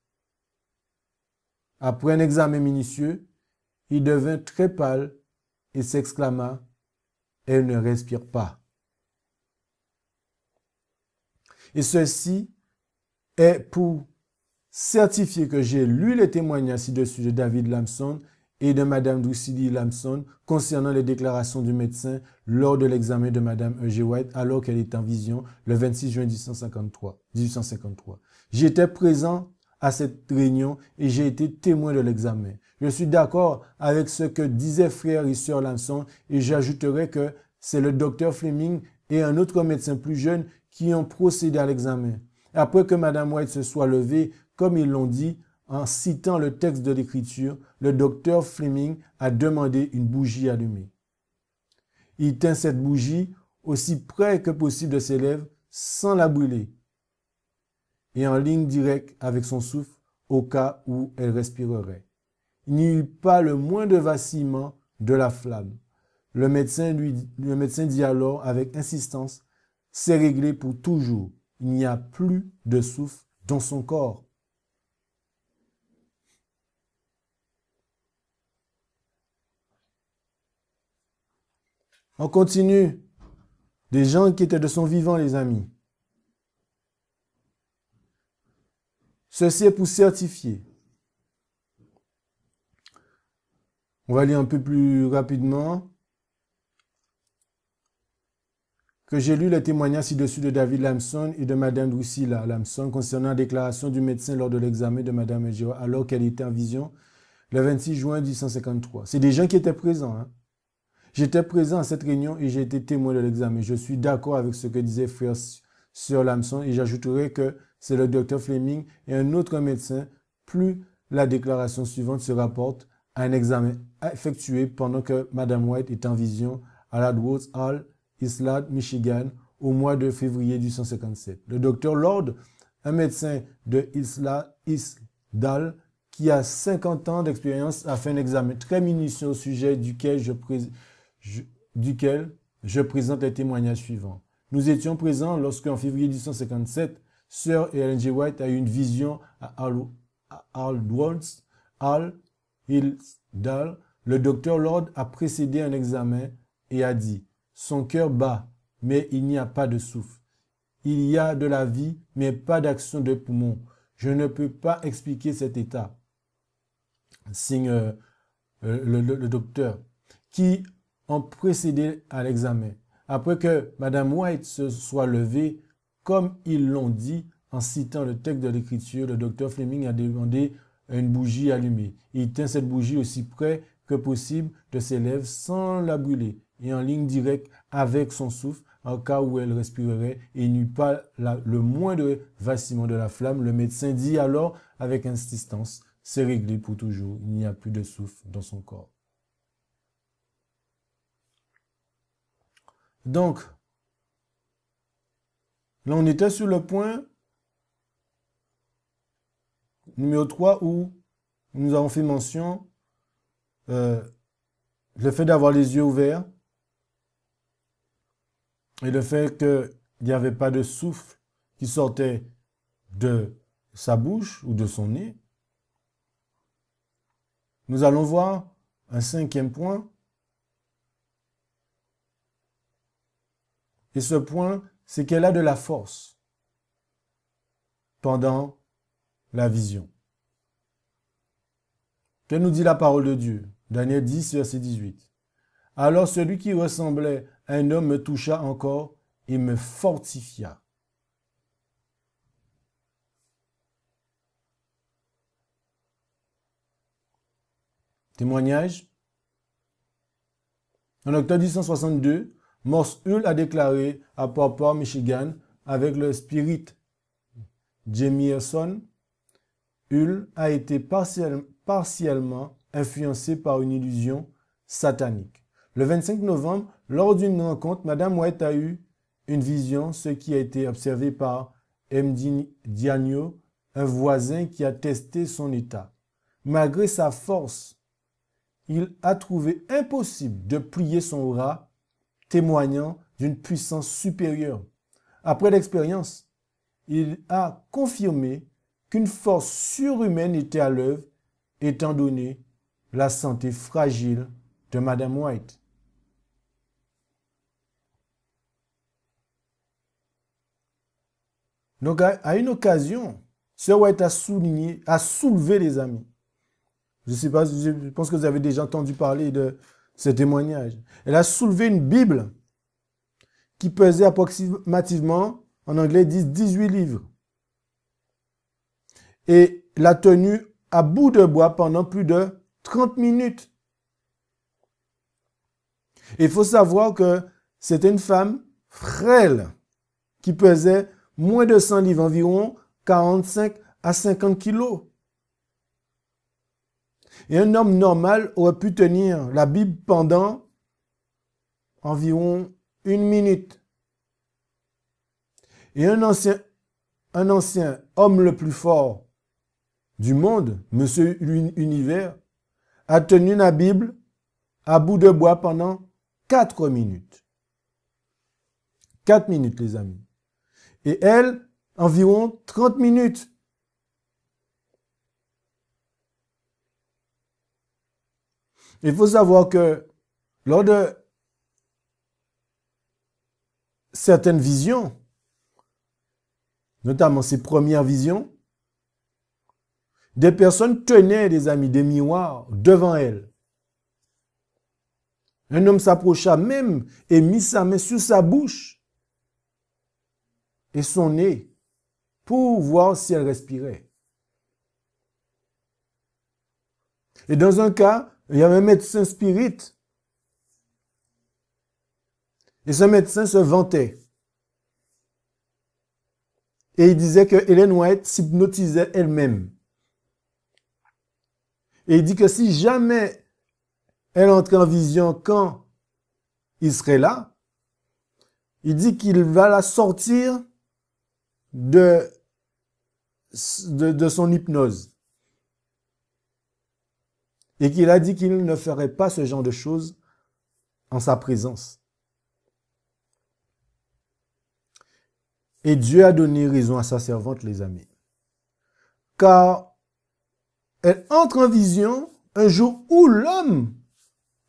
Après un examen minutieux, il devint très pâle et s'exclama « Elle ne respire pas ». Et ceci est pour certifier que j'ai lu les témoignages ci-dessus de David Lamson et de Mme Drusilla Lamson concernant les déclarations du médecin lors de l'examen de Mme E.G. White alors qu'elle est en vision le 26 juin 1853. J'étais présent à cette réunion et j'ai été témoin de l'examen. Je suis d'accord avec ce que disaient frère et sœur Lamson et j'ajouterai que c'est le docteur Fleming et un autre médecin plus jeune qui ont procédé à l'examen. Après que Mme White se soit levée, comme ils l'ont dit, en citant le texte de l'écriture, le docteur Fleming a demandé une bougie allumée. Il tint cette bougie aussi près que possible de ses lèvres sans la brûler et en ligne directe avec son souffle au cas où elle respirerait. Il n'y eut pas le moindre vacillement de la flamme. Le médecin dit alors avec insistance, « C'est réglé pour toujours. Il n'y a plus de souffle dans son corps. » On continue. Des gens qui étaient de son vivant, les amis. Ceci est pour certifier. On va lire un peu plus rapidement. Que j'ai lu les témoignages ci-dessus de David Lamson et de Madame Drusilla Lamson concernant la déclaration du médecin lors de l'examen de Madame Ejiro alors qu'elle était en vision le 26 juin 1853. C'est des gens qui étaient présents. Hein? J'étais présent à cette réunion et j'ai été témoin de l'examen. Je suis d'accord avec ce que disait frère Sir Lamson et j'ajouterai que c'est le docteur Fleming et un autre médecin. Plus la déclaration suivante se rapporte à un examen effectué pendant que Madame White est en vision à l'Adworth Hall, Island, Michigan, au mois de février 1857. Le docteur Lord, un médecin de Isdale, qui a 50 ans d'expérience, a fait un examen très minutieux au sujet duquel je présente les témoignages suivants. Nous étions présents lorsque, en février 1857, Sir Ellen G. White a eu une vision à Aldworth Hall, Isdale. Le docteur Lord a précédé un examen et a dit « Son cœur bat, mais il n'y a pas de souffle. Il y a de la vie, mais pas d'action de poumon. Je ne peux pas expliquer cet état. » Signe le docteur, qui ont précédé à l'examen. Après que Madame White se soit levée, comme ils l'ont dit, en citant le texte de l'écriture, le docteur Fleming a demandé une bougie allumée. Il tint cette bougie aussi près que possible de ses lèvres sans la brûler et en ligne directe avec son souffle, en cas où elle respirerait, et il n'y eut pas le moindre vacillement de la flamme. Le médecin dit alors avec insistance, « C'est réglé pour toujours, il n'y a plus de souffle dans son corps. » Donc, là on était sur le point numéro 3 où nous avons fait mention le fait d'avoir les yeux ouverts et le fait qu'il n'y avait pas de souffle qui sortait de sa bouche ou de son nez. Nous allons voir un 5e point. Et ce point, c'est qu'elle a de la force pendant la vision. Que nous dit la parole de Dieu? Daniel 10, verset 18. Alors celui qui ressemblait à un homme me toucha encore et me fortifia. Témoignage. En octobre 1862, Morse Hull a déclaré à Pawpaw, Michigan, avec le spirit Jemierson, Hull a été partiellement influencé par une illusion satanique. Le 25 novembre, lors d'une rencontre, Madame White a eu une vision, ce qui a été observé par M. Diagno, un voisin qui a testé son état. Malgré sa force, il a trouvé impossible de plier son bras, témoignant d'une puissance supérieure. Après l'expérience, il a confirmé qu'une force surhumaine était à l'œuvre, étant donné la santé fragile de Madame White. Donc, à une occasion, Sir White a soulevé les amis. Je sais pas, je pense que vous avez déjà entendu parler de ce témoignage. Elle a soulevé une Bible qui pesait approximativement, en anglais, 18 livres. Et l'a tenue à bout de bois pendant plus de 30 minutes. Et il faut savoir que c'était une femme frêle qui pesait moins de 100 livres, environ 45 à 50 kilos. Et un homme normal aurait pu tenir la Bible pendant environ 1 minute. Et un ancien homme le plus fort du monde, Monsieur Univers, a tenu la Bible à bout de bois pendant 4 minutes. 4 minutes, les amis. Et elle, environ 30 minutes. Il faut savoir que lors de certaines visions, notamment ses premières visions, des personnes tenaient, des amis, des miroirs devant elle. Un homme s'approcha même et mit sa main sur sa bouche et son nez pour voir si elle respirait. Et dans un cas, il y avait un médecin spirit. Et ce médecin se vantait. Et il disait que Ellen White s'hypnotisait elle-même. Et il dit que si jamais elle entrait en vision quand il serait là, il dit qu'il va la sortir de son hypnose. Et qu'il a dit qu'il ne ferait pas ce genre de choses en sa présence. Et Dieu a donné raison à sa servante, les amis. Car elle entre en vision un jour où l'homme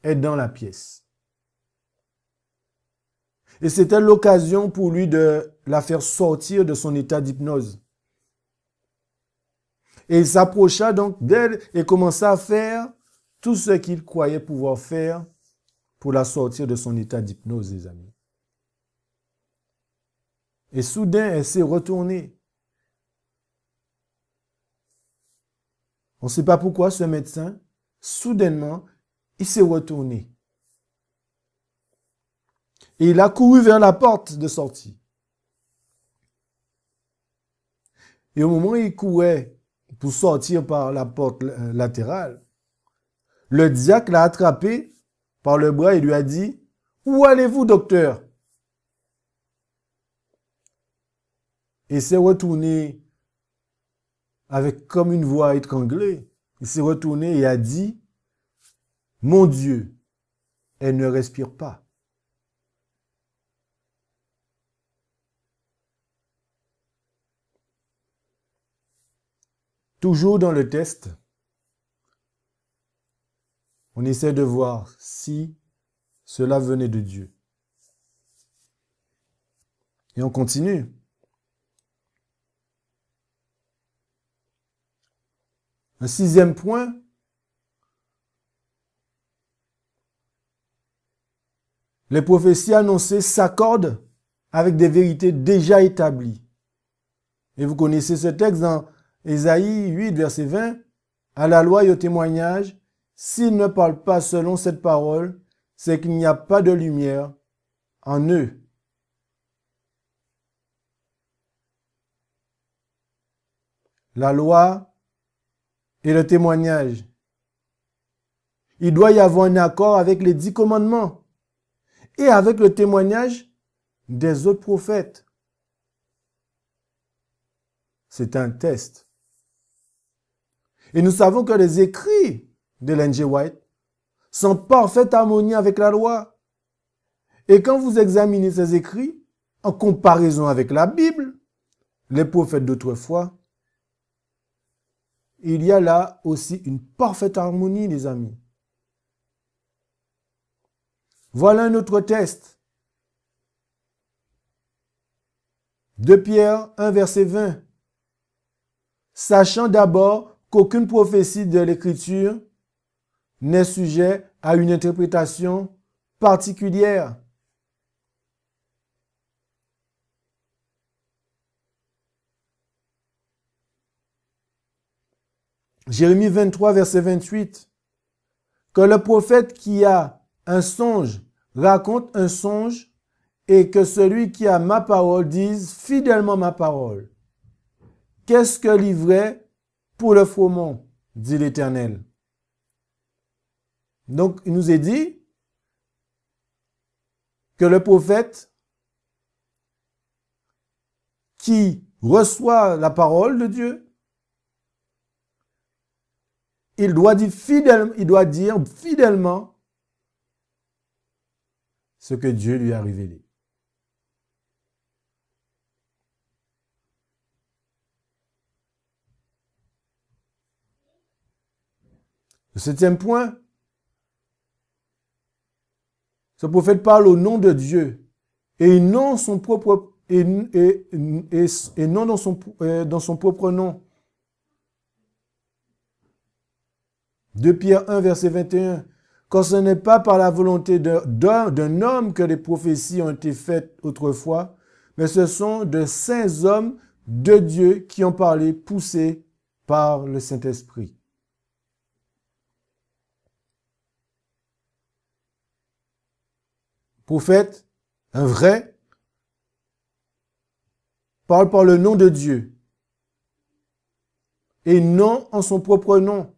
est dans la pièce. Et c'était l'occasion pour lui de la faire sortir de son état d'hypnose. Et il s'approcha donc d'elle et commença à faire tout ce qu'il croyait pouvoir faire pour la sortir de son état d'hypnose, les amis. Et soudain, elle s'est retournée. On ne sait pas pourquoi ce médecin, soudainement, il s'est retourné. Et il a couru vers la porte de sortie. Et au moment où il courait pour sortir par la porte latérale, le diacre l'a attrapé par le bras et lui a dit « Où allez-vous, docteur ?» Et il s'est retourné avec comme une voix étranglée. Il s'est retourné et a dit « Mon Dieu, elle ne respire pas. » Toujours dans le test, on essaie de voir si cela venait de Dieu. Et on continue. Un 6e point, les prophéties annoncées s'accordent avec des vérités déjà établies. Et vous connaissez ce texte dans Ésaïe 8, verset 20. « À la loi et au témoignage, s'ils ne parlent pas selon cette parole, c'est qu'il n'y a pas de lumière en eux. » La loi et le témoignage. Il doit y avoir un accord avec les 10 commandements et avec le témoignage des autres prophètes. C'est un test. Et nous savons que les écrits d'Ellen G. White sont en parfaite harmonie avec la loi. Et quand vous examinez ces écrits, en comparaison avec la Bible, les prophètes d'autrefois, il y a là aussi une parfaite harmonie, les amis. Voilà un autre test. 2 Pierre 1, verset 20. Sachant d'abord qu'aucune prophétie de l'Écriture n'est sujet à une interprétation particulière. Jérémie 23, verset 28. Que le prophète qui a un songe raconte un songe et que celui qui a ma parole dise fidèlement ma parole. Qu'est-ce que l'ivraie pour le froment, dit l'Éternel. Donc, il nous est dit que le prophète qui reçoit la parole de Dieu, il doit dire fidèlement ce que Dieu lui a révélé. Le 7e point, ce prophète parle au nom de Dieu et non son propre et non dans son propre nom. 2 Pierre 1, verset 21. Car ce n'est pas par la volonté d'un homme que les prophéties ont été faites autrefois, mais ce sont de saints hommes de Dieu qui ont parlé, poussés par le Saint-Esprit. Prophète, un vrai, parle par le nom de Dieu et non en son propre nom.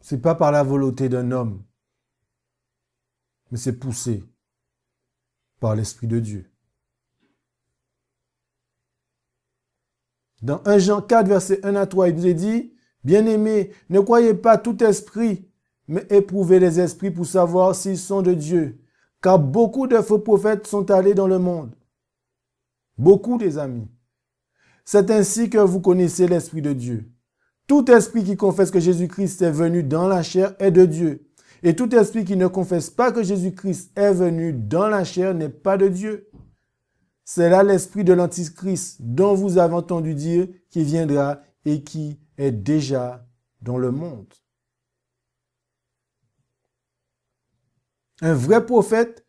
Ce n'est pas par la volonté d'un homme, mais c'est poussé par l'Esprit de Dieu. Dans 1 Jean 4, verset 1 à 3, il nous est dit, « Bien-aimés, ne croyez pas tout esprit, mais éprouvez les esprits pour savoir s'ils sont de Dieu. Car beaucoup de faux prophètes sont allés dans le monde. » Beaucoup, des amis. C'est ainsi que vous connaissez l'Esprit de Dieu. Tout esprit qui confesse que Jésus-Christ est venu dans la chair est de Dieu. Et tout esprit qui ne confesse pas que Jésus-Christ est venu dans la chair n'est pas de Dieu. C'est là l'esprit de l'Antichrist dont vous avez entendu dire qui viendra et qui est déjà dans le monde. Un vrai prophète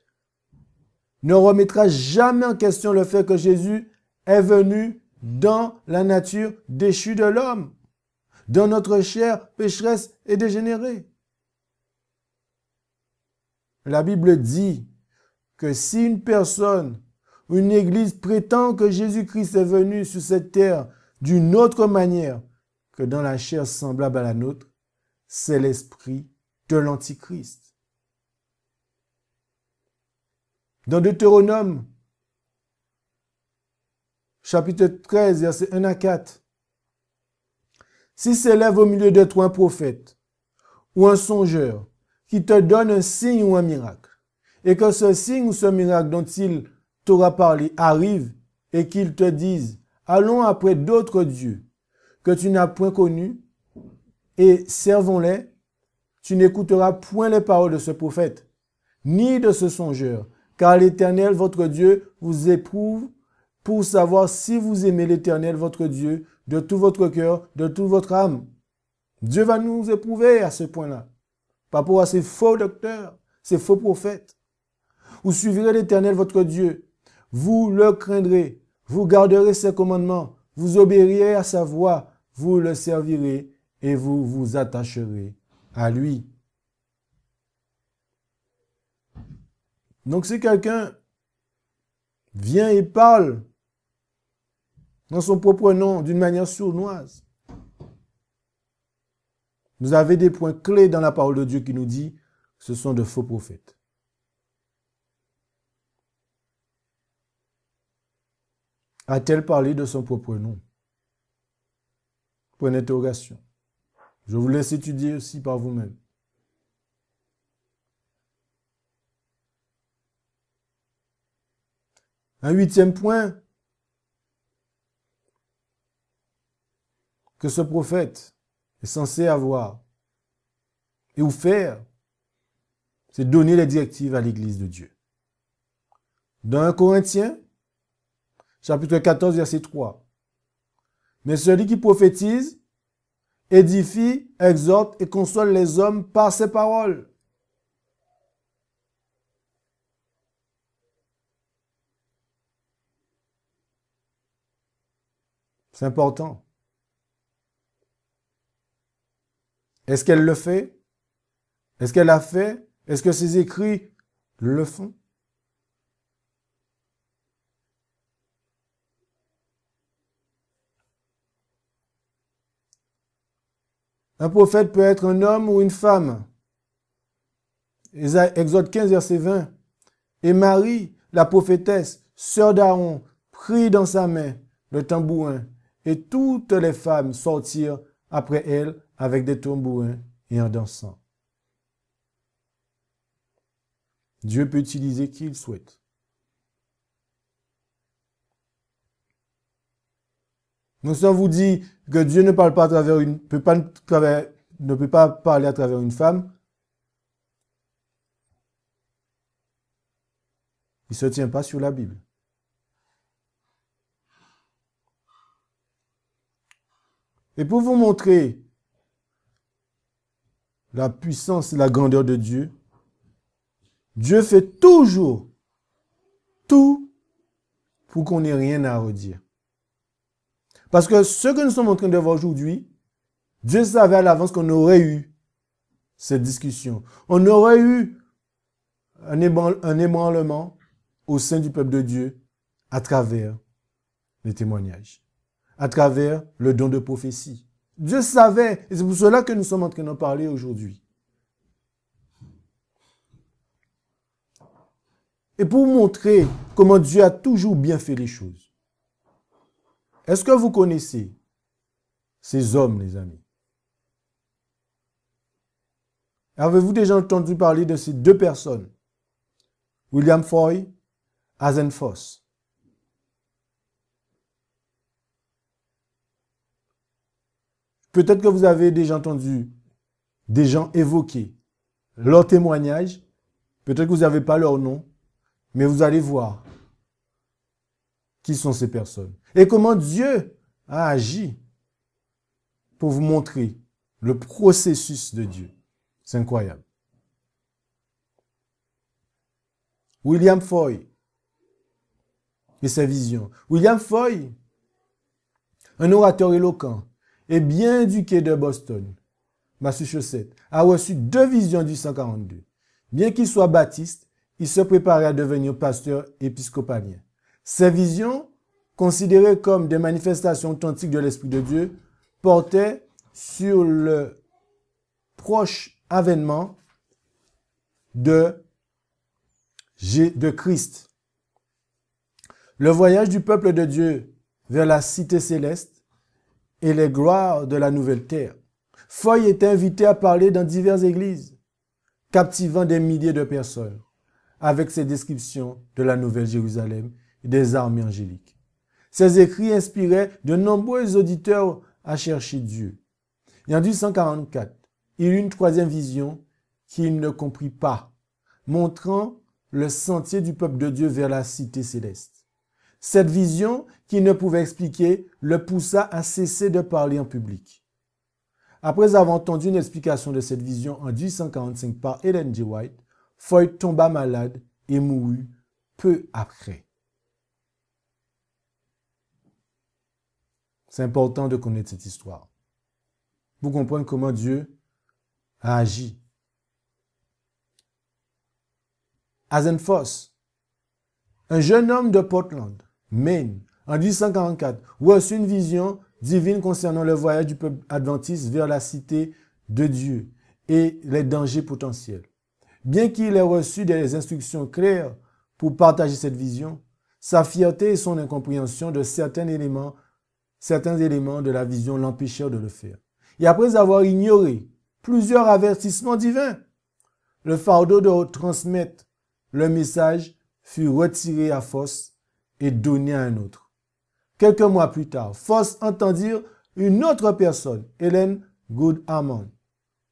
ne remettra jamais en question le fait que Jésus est venu dans la nature déchue de l'homme, dans notre chair pécheresse et dégénérée. La Bible dit que si une personne ou une église prétend que Jésus-Christ est venu sur cette terre d'une autre manière que dans la chair semblable à la nôtre, c'est l'esprit de l'Antichrist. Dans Deutéronome, chapitre 13, versets 1 à 4, « Si s'élève au milieu de toi un prophète ou un songeur qui te donne un signe ou un miracle, et que ce signe ou ce miracle dont il t'aura parlé arrive et qu'il te dise, allons après d'autres dieux que tu n'as point connus et servons-les, tu n'écouteras point les paroles de ce prophète, ni de ce songeur, car l'Éternel, votre Dieu, vous éprouve pour savoir si vous aimez l'Éternel, votre Dieu, de tout votre cœur, de toute votre âme. Dieu va nous éprouver à ce point-là, par rapport à ces faux docteurs, ces faux prophètes. Vous suivrez l'Éternel, votre Dieu, vous le craindrez, vous garderez ses commandements, vous obéirez à sa voix, vous le servirez et vous vous attacherez à lui. Donc si quelqu'un vient et parle dans son propre nom d'une manière sournoise, vous avez des points clés dans la parole de Dieu qui nous dit que ce sont de faux prophètes. A-t-elle parlé de son propre nom? Point d'interrogation. Je vous laisse étudier aussi par vous-même. Un 8e point que ce prophète est censé avoir et ou faire, c'est donner les directives à l'Église de Dieu. Dans 1 Corinthiens, chapitre 14, verset 3. Mais celui qui prophétise édifie, exhorte et console les hommes par ses paroles. C'est important. Est-ce qu'elle le fait? Est-ce qu'elle l'a fait? Est-ce que ses écrits le font? Un prophète peut être un homme ou une femme. Exode 15, verset 20. Et Marie, la prophétesse, sœur d'Aaron, prit dans sa main le tambourin, et toutes les femmes sortirent après elle avec des tambourins et en dansant. Dieu peut utiliser qui il souhaite. Donc, si on vous dit que Dieu ne parle pas à travers ne peut pas parler à travers une femme, il ne se tient pas sur la Bible. Et pour vous montrer la puissance et la grandeur de Dieu, Dieu fait toujours tout pour qu'on n'ait rien à redire. Parce que ce que nous sommes en train de voir aujourd'hui, Dieu savait à l'avance qu'on aurait eu cette discussion. On aurait eu un ébranlement au sein du peuple de Dieu à travers les témoignages, à travers le don de prophétie. Dieu savait, et c'est pour cela que nous sommes en train d'en parler aujourd'hui. Et pour montrer comment Dieu a toujours bien fait les choses. Est-ce que vous connaissez ces hommes, les amis? Avez-vous déjà entendu parler de ces deux personnes? William Foy, Asen Foss. Peut-être que vous avez déjà entendu des gens évoquer leur témoignage. Peut-être que vous n'avez pas leur nom, mais vous allez voir qui sont ces personnes et comment Dieu a agi pour vous montrer le processus de Dieu. C'est incroyable. William Foy et ses visions. William Foy, un orateur éloquent et bien éduqué de Boston, Massachusetts, a reçu 2 visions du 142. Bien qu'il soit baptiste, il se préparait à devenir pasteur épiscopalien. Ces visions, considérées comme des manifestations authentiques de l'Esprit de Dieu, portaient sur le proche avènement de Christ. Le voyage du peuple de Dieu vers la cité céleste et les gloires de la nouvelle terre. Foy était invité à parler dans diverses églises, captivant des milliers de personnes avec ses descriptions de la nouvelle Jérusalem et des armées angéliques. Ses écrits inspiraient de nombreux auditeurs à chercher Dieu. Et en 1844, il eut une 3e vision qu'il ne comprit pas, montrant le sentier du peuple de Dieu vers la cité céleste. Cette vision, qu'il ne pouvait expliquer, le poussa à cesser de parler en public. Après avoir entendu une explication de cette vision en 1845 par Ellen G. White, Foy tomba malade et mourut peu après. C'est important de connaître cette histoire pour comprendre comment Dieu a agi. Asen Foss, un jeune homme de Portland, Maine, en 1844, reçut une vision divine concernant le voyage du peuple adventiste vers la cité de Dieu et les dangers potentiels. Bien qu'il ait reçu des instructions claires pour partager cette vision, sa fierté et son incompréhension de certains éléments de la vision l'empêchèrent de le faire. Et après avoir ignoré plusieurs avertissements divins, le fardeau de transmettre le message fut retiré à Foss et donné à un autre. Quelques mois plus tard, Foss entendit une autre personne, Helen Good Hammond,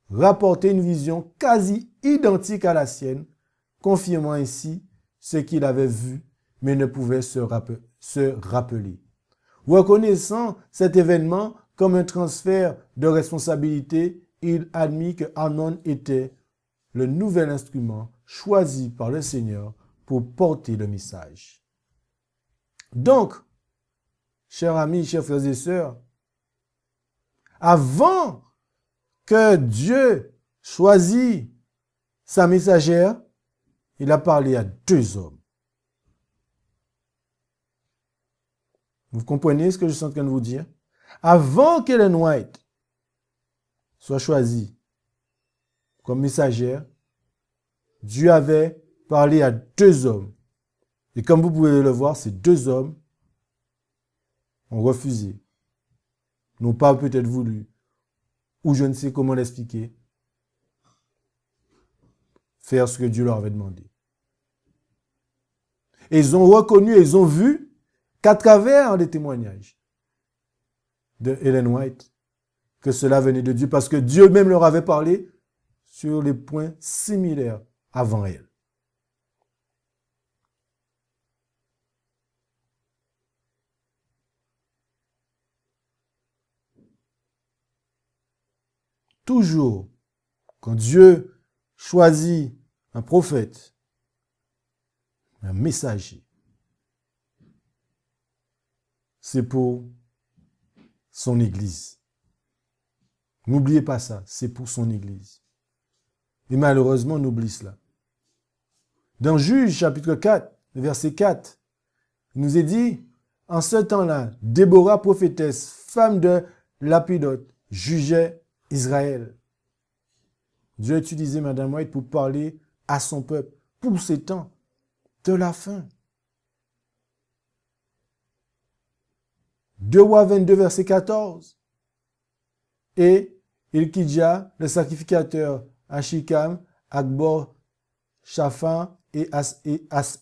rapporter une vision quasi identique à la sienne, confirmant ainsi ce qu'il avait vu, mais ne pouvait se rappeler. Reconnaissant cet événement comme un transfert de responsabilité, il admit que Hammond était le nouvel instrument choisi par le Seigneur pour porter le message. Donc, chers amis, chers frères et sœurs, avant que Dieu choisisse sa messagère, il a parlé à 2 hommes. Vous comprenez ce que je suis en train de vous dire? Avant qu'Ellen White soit choisie comme messagère, Dieu avait parlé à 2 hommes Et comme vous pouvez le voir, ces deux hommes ont refusé, n'ont pas peut-être voulu, ou je ne sais comment l'expliquer, faire ce que Dieu leur avait demandé. Et ils ont reconnu, ils ont vu qu'à travers les témoignages de Ellen White, que cela venait de Dieu, parce que Dieu même leur avait parlé sur les points similaires avant elle. Toujours, quand Dieu choisit un prophète, un messager, c'est pour son Église. N'oubliez pas ça, c'est pour son Église. Et malheureusement, on oublie cela. Dans Juge, chapitre 4, verset 4, il nous est dit, en ce temps-là, Déborah, prophétesse, femme de Lapidote, jugeait Israël. Dieu a utilisé Madame White pour parler à son peuple, pour ces temps de la fin. 2 Rois 22, verset 14. Et Ilkidja, le sacrificateur, Ashikam, Akbor, Shaphan et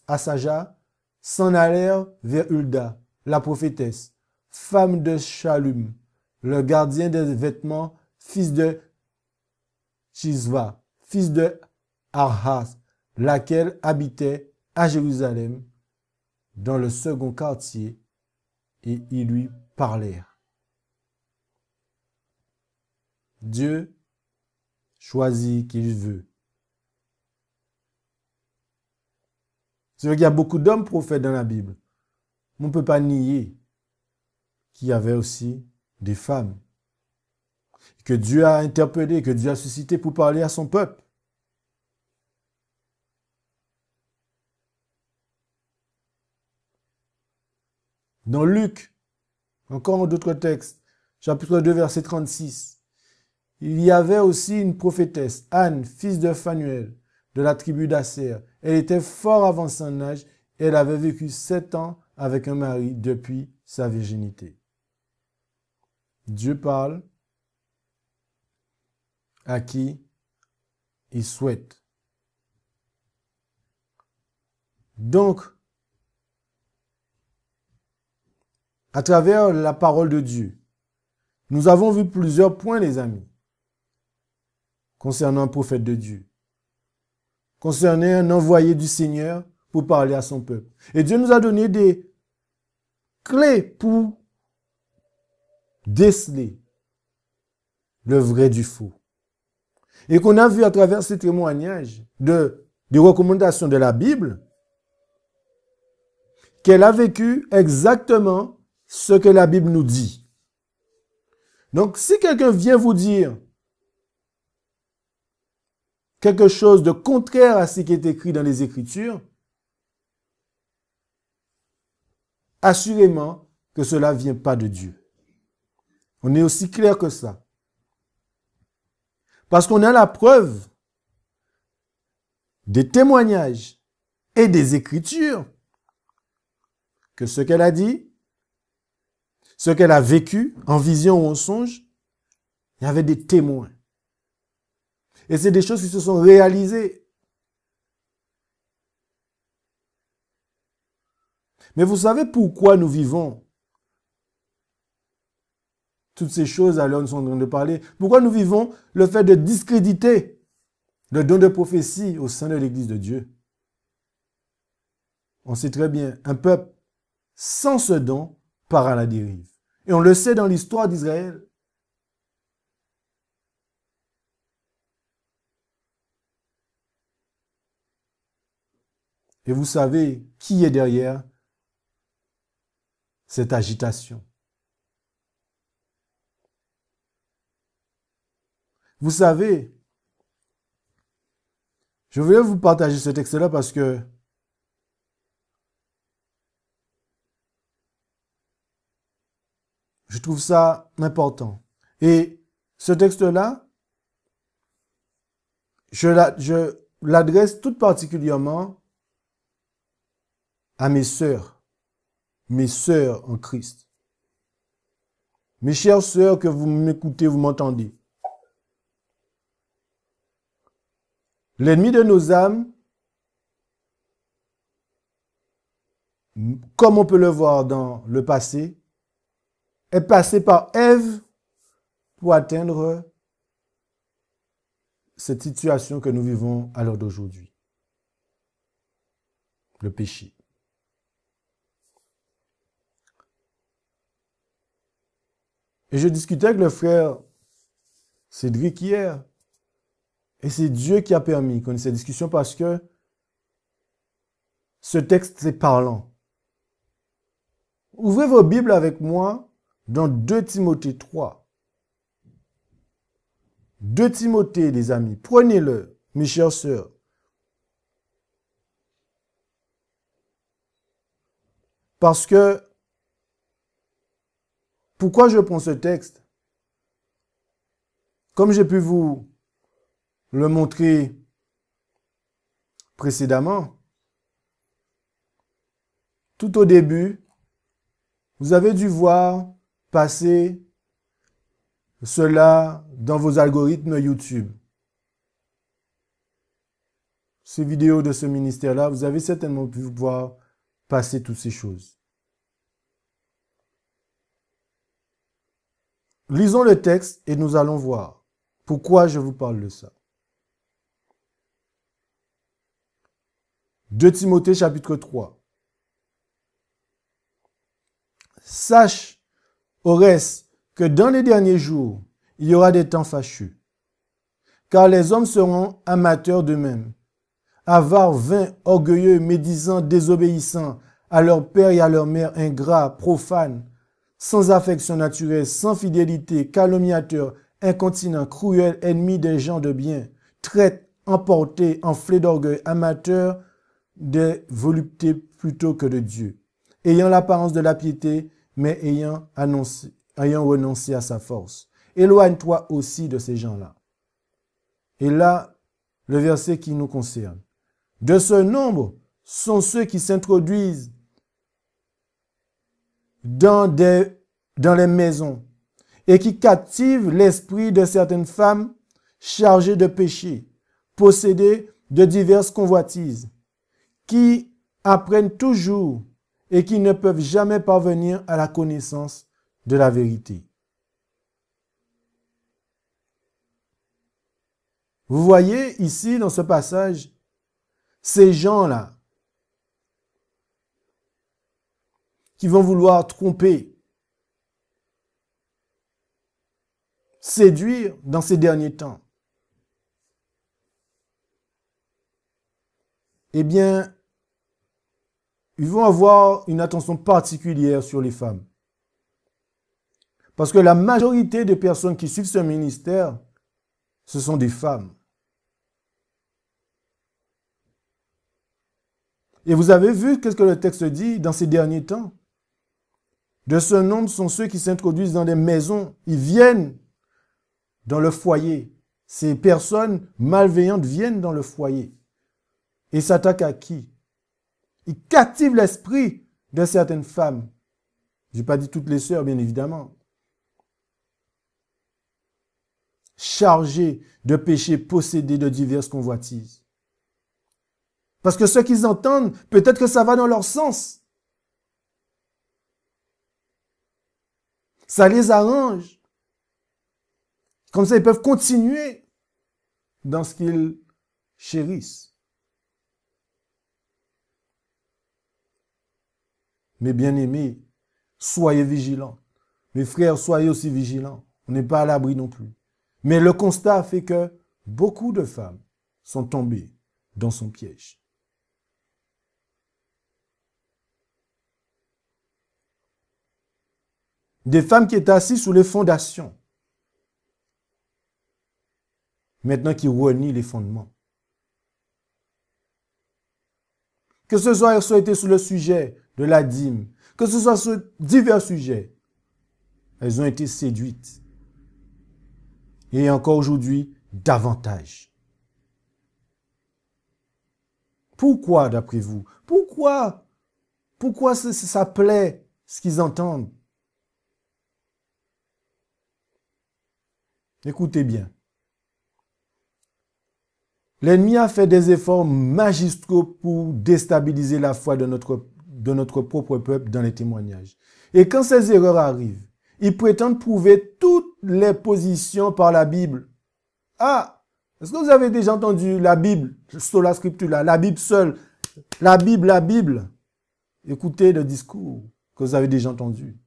Asaja s'en allèrent vers Hulda, la prophétesse, femme de Shallum, le gardien des vêtements, fils de Chisva, fils de Arhas, laquelle habitait à Jérusalem, dans le second quartier, et ils lui parlèrent. Dieu choisit qui il veut. C'est vrai qu'il y a beaucoup d'hommes prophètes dans la Bible. On ne peut pas nier qu'il y avait aussi des femmes que Dieu a interpellées, que Dieu a suscitées pour parler à son peuple. Dans Luc, encore d'autres textes, chapitre 2, verset 36, il y avait aussi une prophétesse, Anne, fils de Phanuel, de la tribu d'Asser. Elle était fort avancée en âge. Elle avait vécu 7 ans avec un mari depuis sa virginité. Dieu parle à qui il souhaite. Donc, à travers la parole de Dieu, nous avons vu plusieurs points, les amis, concernant un prophète de Dieu, concernant un envoyé du Seigneur pour parler à son peuple. Et Dieu nous a donné des clés pour déceler le vrai du faux. Et qu'on a vu à travers ces témoignages des recommandations de la Bible, qu'elle a vécu exactement ce que la Bible nous dit. Donc, si quelqu'un vient vous dire quelque chose de contraire à ce qui est écrit dans les Écritures, assurément que cela ne vient pas de Dieu. On est aussi clair que ça. Parce qu'on a la preuve des témoignages et des Écritures que ce qu'elle a dit, ce qu'elle a vécu en vision ou en songe, il y avait des témoins. Et c'est des choses qui se sont réalisées. Mais vous savez pourquoi nous vivons toutes ces choses à l'heure où nous sommes en train de parler? Pourquoi nous vivons le fait de discréditer le don de prophétie au sein de l'Église de Dieu? On sait très bien, un peuple sans ce don part à la dérive. Et on le sait dans l'histoire d'Israël. Et vous savez qui est derrière cette agitation? Vous savez, je voulais vous partager ce texte-là parce que je trouve ça important. Et ce texte-là, je l'adresse tout particulièrement à mes sœurs en Christ. Mes chères sœurs, que vous m'écoutez, vous m'entendez. L'ennemi de nos âmes, comme on peut le voir dans le passé, est passé par Ève pour atteindre cette situation que nous vivons à l'heure d'aujourd'hui. Le péché. Et je discutais avec le frère Cédric hier. Et c'est Dieu qui a permis qu'on ait cette discussion parce que ce texte est parlant. Ouvrez vos Bibles avec moi dans 2 Timothée 3. 2 Timothée, les amis. Prenez-le, mes chères sœurs. Parce que, pourquoi je prends ce texte? Comme j'ai pu vous le montrer précédemment, tout au début, vous avez dû voir passer cela dans vos algorithmes YouTube. Ces vidéos de ce ministère-là, vous avez certainement pu voir passer toutes ces choses. Lisons le texte et nous allons voir pourquoi je vous parle de ça. 2 Timothée chapitre 3. Sache, au reste, que dans les derniers jours, il y aura des temps fâcheux. Car les hommes seront amateurs d'eux-mêmes, avares, vains, orgueilleux, médisants, désobéissants à leur père et à leur mère, ingrats, profanes, sans affection naturelle, sans fidélité, calomniateurs, incontinents, cruels, ennemis des gens de bien, traîtres, emportés, enflés d'orgueil, amateurs des voluptés plutôt que de Dieu, ayant l'apparence de la piété, mais ayant renoncé à sa force. Éloigne-toi aussi de ces gens-là. Et là, le verset qui nous concerne. De ce nombre sont ceux qui s'introduisent dans les maisons et qui captivent l'esprit de certaines femmes chargées de péché, possédées de diverses convoitises, qui apprennent toujours et qui ne peuvent jamais parvenir à la connaissance de la vérité. Vous voyez ici dans ce passage, ces gens-là qui vont vouloir tromper, séduire dans ces derniers temps. Eh bien, ils vont avoir une attention particulière sur les femmes. Parce que la majorité des personnes qui suivent ce ministère, ce sont des femmes. Et vous avez vu qu'est-ce que le texte dit dans ces derniers temps? De ce nombre sont ceux qui s'introduisent dans des maisons. Ils viennent dans le foyer. Ces personnes malveillantes viennent dans le foyer. Et s'attaquent à qui? Ils captivent l'esprit de certaines femmes. Je n'ai pas dit toutes les sœurs, bien évidemment. Chargées de péchés, possédées de diverses convoitises. Parce que ce qu'ils entendent, peut-être que ça va dans leur sens. Ça les arrange. Comme ça, ils peuvent continuer dans ce qu'ils chérissent. Mes bien-aimés, soyez vigilants. Mes frères, soyez aussi vigilants. On n'est pas à l'abri non plus. Mais le constat fait que beaucoup de femmes sont tombées dans son piège. Des femmes qui étaient assises sous les fondations. Maintenant qui renient les fondements. Que ce soit été sur le sujet de la dîme, que ce soit sur divers sujets, elles ont été séduites. Et encore aujourd'hui, davantage. Pourquoi, d'après vous? Pourquoi Pourquoi ça plaît ce qu'ils entendent? Écoutez bien. L'ennemi a fait des efforts magistraux pour déstabiliser la foi de notre propre peuple dans les témoignages. Et quand ces erreurs arrivent, ils prétendent prouver toutes les positions par la Bible. Ah, est-ce que vous avez déjà entendu la Bible, sola scriptura, la Bible seule, la Bible? Écoutez le discours que vous avez déjà entendu.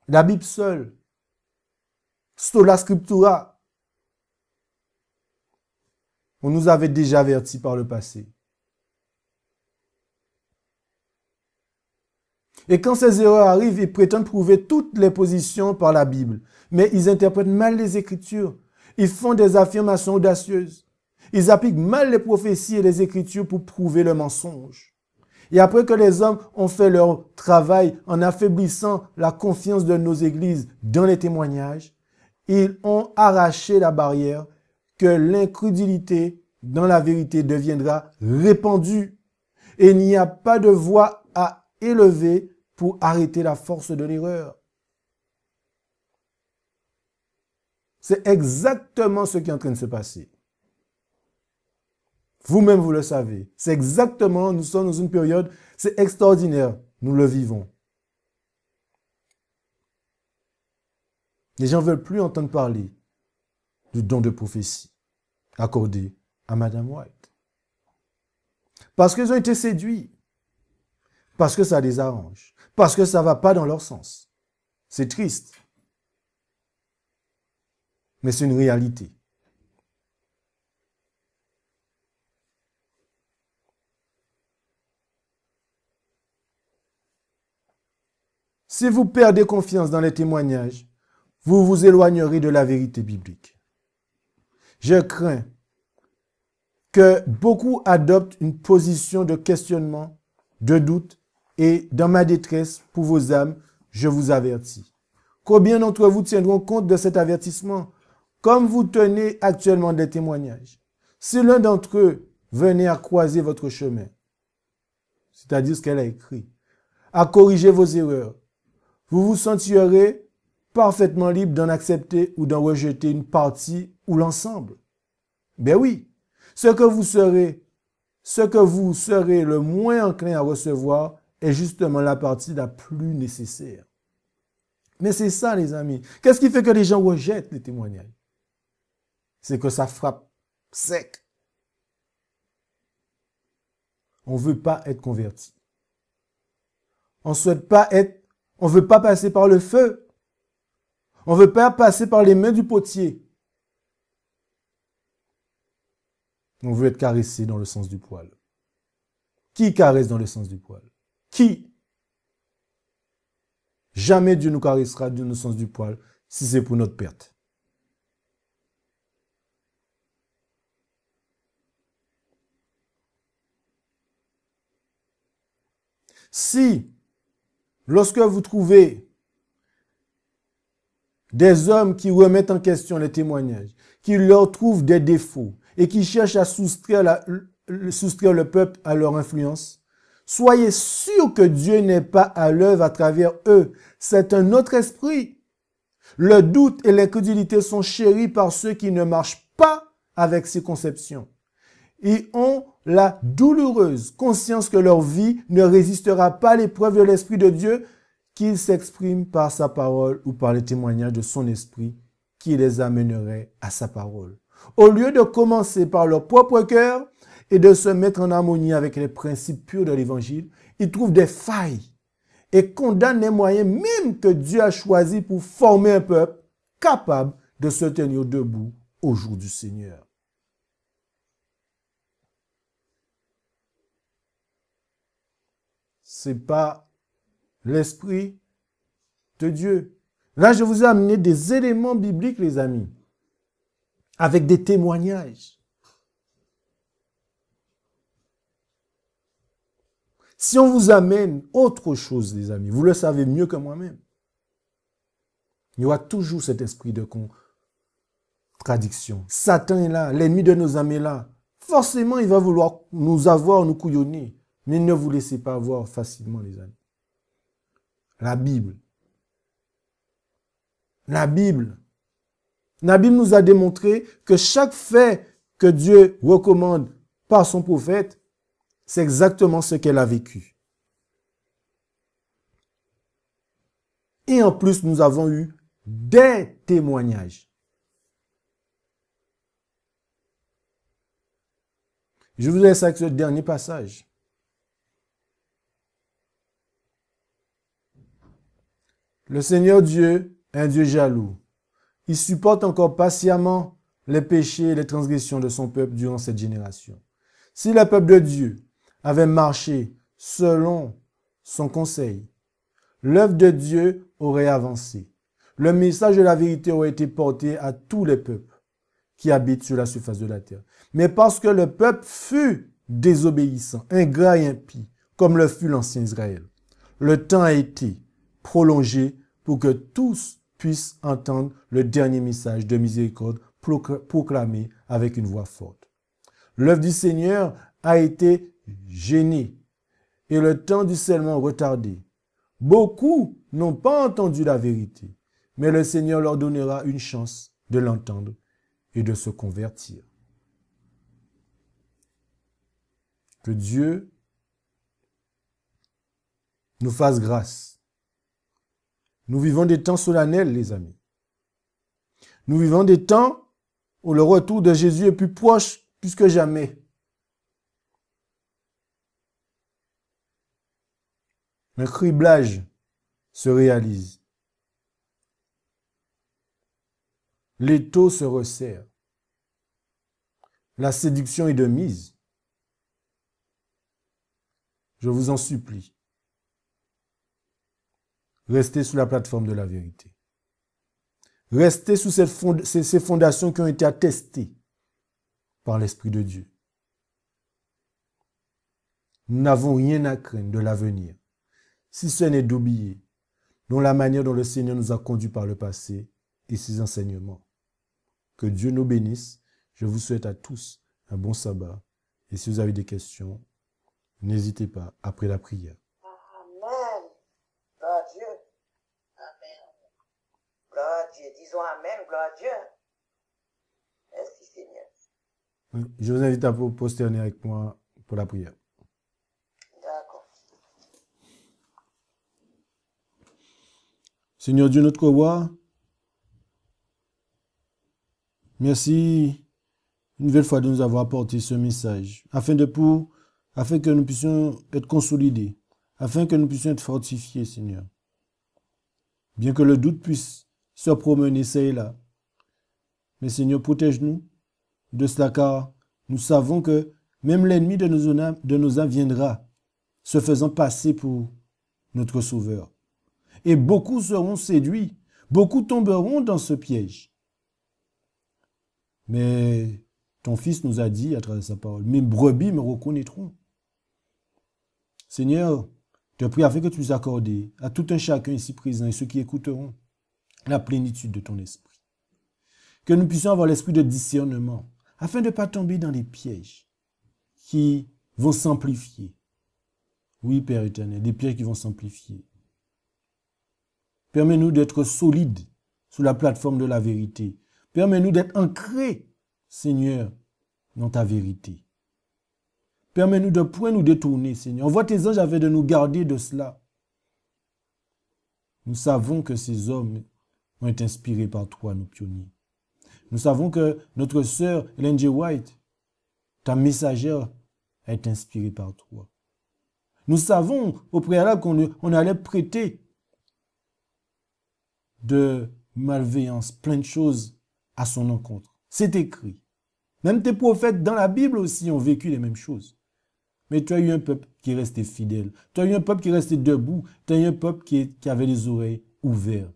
La Bible seule, sola scriptura. On nous avait déjà avertis par le passé. Et quand ces erreurs arrivent, ils prétendent prouver toutes les positions par la Bible. Mais ils interprètent mal les Écritures. Ils font des affirmations audacieuses. Ils appliquent mal les prophéties et les Écritures pour prouver le mensonge. Et après que les hommes ont fait leur travail en affaiblissant la confiance de nos églises dans les témoignages, ils ont arraché la barrière que l'incrédulité dans la vérité deviendra répandue. Et il n'y a pas de voix à élever pour arrêter la force de l'erreur. C'est exactement ce qui est en train de se passer. Vous-même, vous le savez. C'est exactement, nous sommes dans une période, c'est extraordinaire. Nous le vivons. Les gens ne veulent plus entendre parler du don de prophétie accordé à Madame White. Parce qu'ils ont été séduits. Parce que ça les arrange. Parce que ça ne va pas dans leur sens. C'est triste. Mais c'est une réalité. Si vous perdez confiance dans les témoignages, vous vous éloignerez de la vérité biblique. Je crains que beaucoup adoptent une position de questionnement, de doute, et dans ma détresse pour vos âmes, je vous avertis. Combien d'entre vous tiendront compte de cet avertissement, comme vous tenez actuellement des témoignages? Si l'un d'entre eux venait à croiser votre chemin, c'est-à-dire ce qu'elle a écrit, à corriger vos erreurs, vous vous sentirez parfaitement libre d'en accepter ou d'en rejeter une partie ou l'ensemble. Ben oui, ce que vous serez le moins enclin à recevoir est justement la partie la plus nécessaire. Mais c'est ça, les amis. Qu'est-ce qui fait que les gens rejettent les témoignages? C'est que ça frappe sec. On ne veut pas être converti. On ne veut pas passer par le feu. On ne veut pas passer par les mains du potier. On veut être caressé dans le sens du poil. Qui caresse dans le sens du poil? Qui? Jamais Dieu nous caressera dans le sens du poil si c'est pour notre perte. Si, lorsque vous trouvez des hommes qui remettent en question les témoignages, qui leur trouvent des défauts et qui cherchent à soustraire le peuple à leur influence, soyez sûrs que Dieu n'est pas à l'œuvre à travers eux. C'est un autre esprit. Le doute et l'incrédulité sont chéris par ceux qui ne marchent pas avec ces conceptions. Ils ont la douloureuse conscience que leur vie ne résistera pas à l'épreuve de l'Esprit de Dieu, qu'il s'exprime par sa parole ou par les témoignages de son esprit qui les amènerait à sa parole. Au lieu de commencer par leur propre cœur et de se mettre en harmonie avec les principes purs de l'Évangile, ils trouvent des failles et condamnent les moyens même que Dieu a choisis pour former un peuple capable de se tenir debout au jour du Seigneur. Ce n'est pas l'Esprit de Dieu. Là, je vous ai amené des éléments bibliques, les amis, avec des témoignages. Si on vous amène autre chose, les amis, vous le savez mieux que moi-même, il y aura toujours cet esprit de contradiction. Satan est là, l'ennemi de nos âmes est là. Forcément, il va vouloir nous couillonner Mais ne vous laissez pas avoir facilement, les amis. La Bible. La Bible. La Bible nous a démontré que chaque fait que Dieu recommande par son prophète, c'est exactement ce qu'elle a vécu. Et en plus, nous avons eu des témoignages. Je vous laisse avec ce dernier passage. Le Seigneur Dieu est un Dieu jaloux. Il supporte encore patiemment les péchés et les transgressions de son peuple durant cette génération. Si le peuple de Dieu avait marché selon son conseil, l'œuvre de Dieu aurait avancé. Le message de la vérité aurait été porté à tous les peuples qui habitent sur la surface de la terre. Mais parce que le peuple fut désobéissant, ingrat et impie, comme le fut l'ancien Israël, le temps a été prolongé pour que tous puissent entendre le dernier message de miséricorde proclamé avec une voix forte. L'œuvre du Seigneur a été gênée et le temps du scellement retardé. Beaucoup n'ont pas entendu la vérité, mais le Seigneur leur donnera une chance de l'entendre et de se convertir. Que Dieu nous fasse grâce. Nous vivons des temps solennels, les amis. Nous vivons des temps où le retour de Jésus est plus proche plus que jamais. Un criblage se réalise. L'étau se resserre. La séduction est de mise. Je vous en supplie. Restez sur la plateforme de la vérité. Restez sous ces fondations qui ont été attestées par l'Esprit de Dieu. Nous n'avons rien à craindre de l'avenir, si ce n'est d'oublier dont la manière dont le Seigneur nous a conduits par le passé et ses enseignements. Que Dieu nous bénisse. Je vous souhaite à tous un bon sabbat. Et si vous avez des questions, n'hésitez pas après la prière. Amen. Gloire à Dieu. Amen. Gloire à Dieu. Disons Amen. Gloire à Dieu. Merci Seigneur. Je vous invite à vous prosterner avec moi pour la prière. D'accord. Seigneur Dieu, notre roi, merci une nouvelle fois de nous avoir apporté ce message, afin que nous puissions être consolidés, afin que nous puissions être fortifiés, Seigneur. Bien que le doute puisse se promener ça et là. Mais Seigneur, protège-nous de cela, car nous savons que même l'ennemi de nos âmes viendra, se faisant passer pour notre Sauveur. Et beaucoup seront séduits, beaucoup tomberont dans ce piège. Mais ton Fils nous a dit à travers sa parole, mes brebis me reconnaîtront. Seigneur, je te prie afin que tu nous accordes à tout un chacun ici présent et ceux qui écouteront la plénitude de ton esprit. Que nous puissions avoir l'esprit de discernement afin de ne pas tomber dans les pièges qui vont s'amplifier. Oui, Père éternel, des pièges qui vont s'amplifier. Permets-nous d'être solides sur la plateforme de la vérité. Permets-nous d'être ancrés, Seigneur, dans ta vérité. Permets-nous de ne point nous détourner, Seigneur. Envoie tes anges afin de nous garder de cela. Nous savons que ces hommes ont été inspirés par toi, nos pionniers. Nous savons que notre sœur Ellen G. White, ta messagère, a été inspirée par toi. Nous savons au préalable qu'on allait prêter de malveillance, plein de choses à son encontre. C'est écrit. Même tes prophètes dans la Bible aussi ont vécu les mêmes choses. Mais tu as eu un peuple qui est resté fidèle. Tu as eu un peuple qui est resté debout. Tu as eu un peuple qui avait les oreilles ouvertes.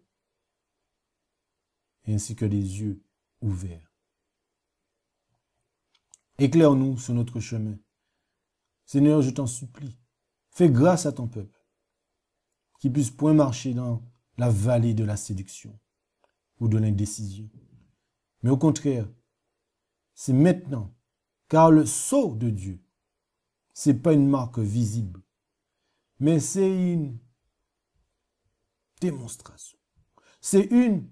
Ainsi que les yeux ouverts. Éclaire-nous sur notre chemin. Seigneur, je t'en supplie. Fais grâce à ton peuple. Qu'il puisse point marcher dans la vallée de la séduction ou de l'indécision. Mais au contraire, c'est maintenant, car le sceau de Dieu, Ce n'est pas une marque visible, mais c'est une démonstration. C'est une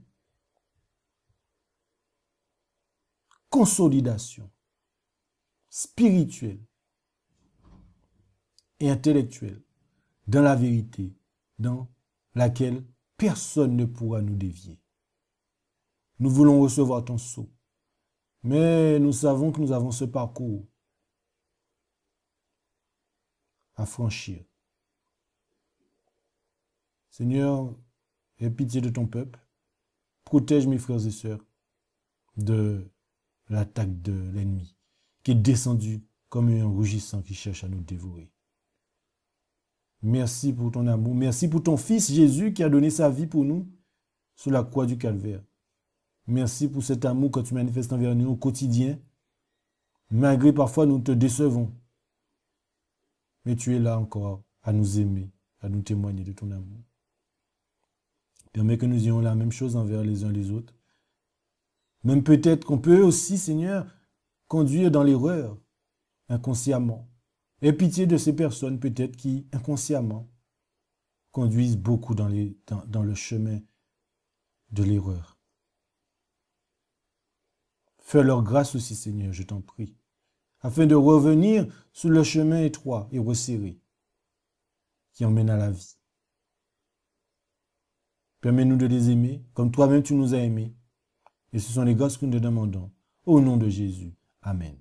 consolidation spirituelle et intellectuelle dans la vérité, dans laquelle personne ne pourra nous dévier. Nous voulons recevoir ton sceau, mais nous savons que nous avons ce parcours à franchir. Seigneur, aie pitié de ton peuple. Protège mes frères et sœurs de l'attaque de l'ennemi qui est descendu comme un rugissant qui cherche à nous dévorer. Merci pour ton amour. Merci pour ton Fils Jésus qui a donné sa vie pour nous sur la croix du Calvaire. Merci pour cet amour que tu manifestes envers nous au quotidien, malgré parfois nous te décevons. Mais tu es là encore à nous aimer, à nous témoigner de ton amour. Permets que nous ayons la même chose envers les uns les autres. Même peut-être qu'on peut aussi, Seigneur, conduire dans l'erreur, inconsciemment. Aie pitié de ces personnes peut-être qui, inconsciemment, conduisent beaucoup dans le chemin de l'erreur. Fais leur grâce aussi, Seigneur, je t'en prie, afin de revenir sur le chemin étroit et resserré qui emmène à la vie. Permets-nous de les aimer, comme toi-même tu nous as aimés. Et ce sont les grâces que nous te demandons. Au nom de Jésus. Amen.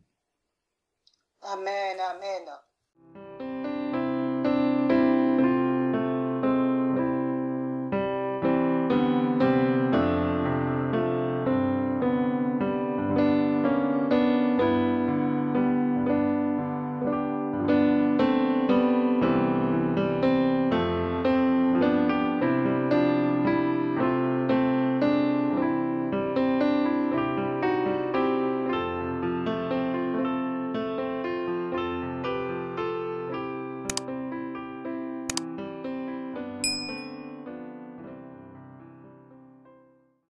Amen, amen.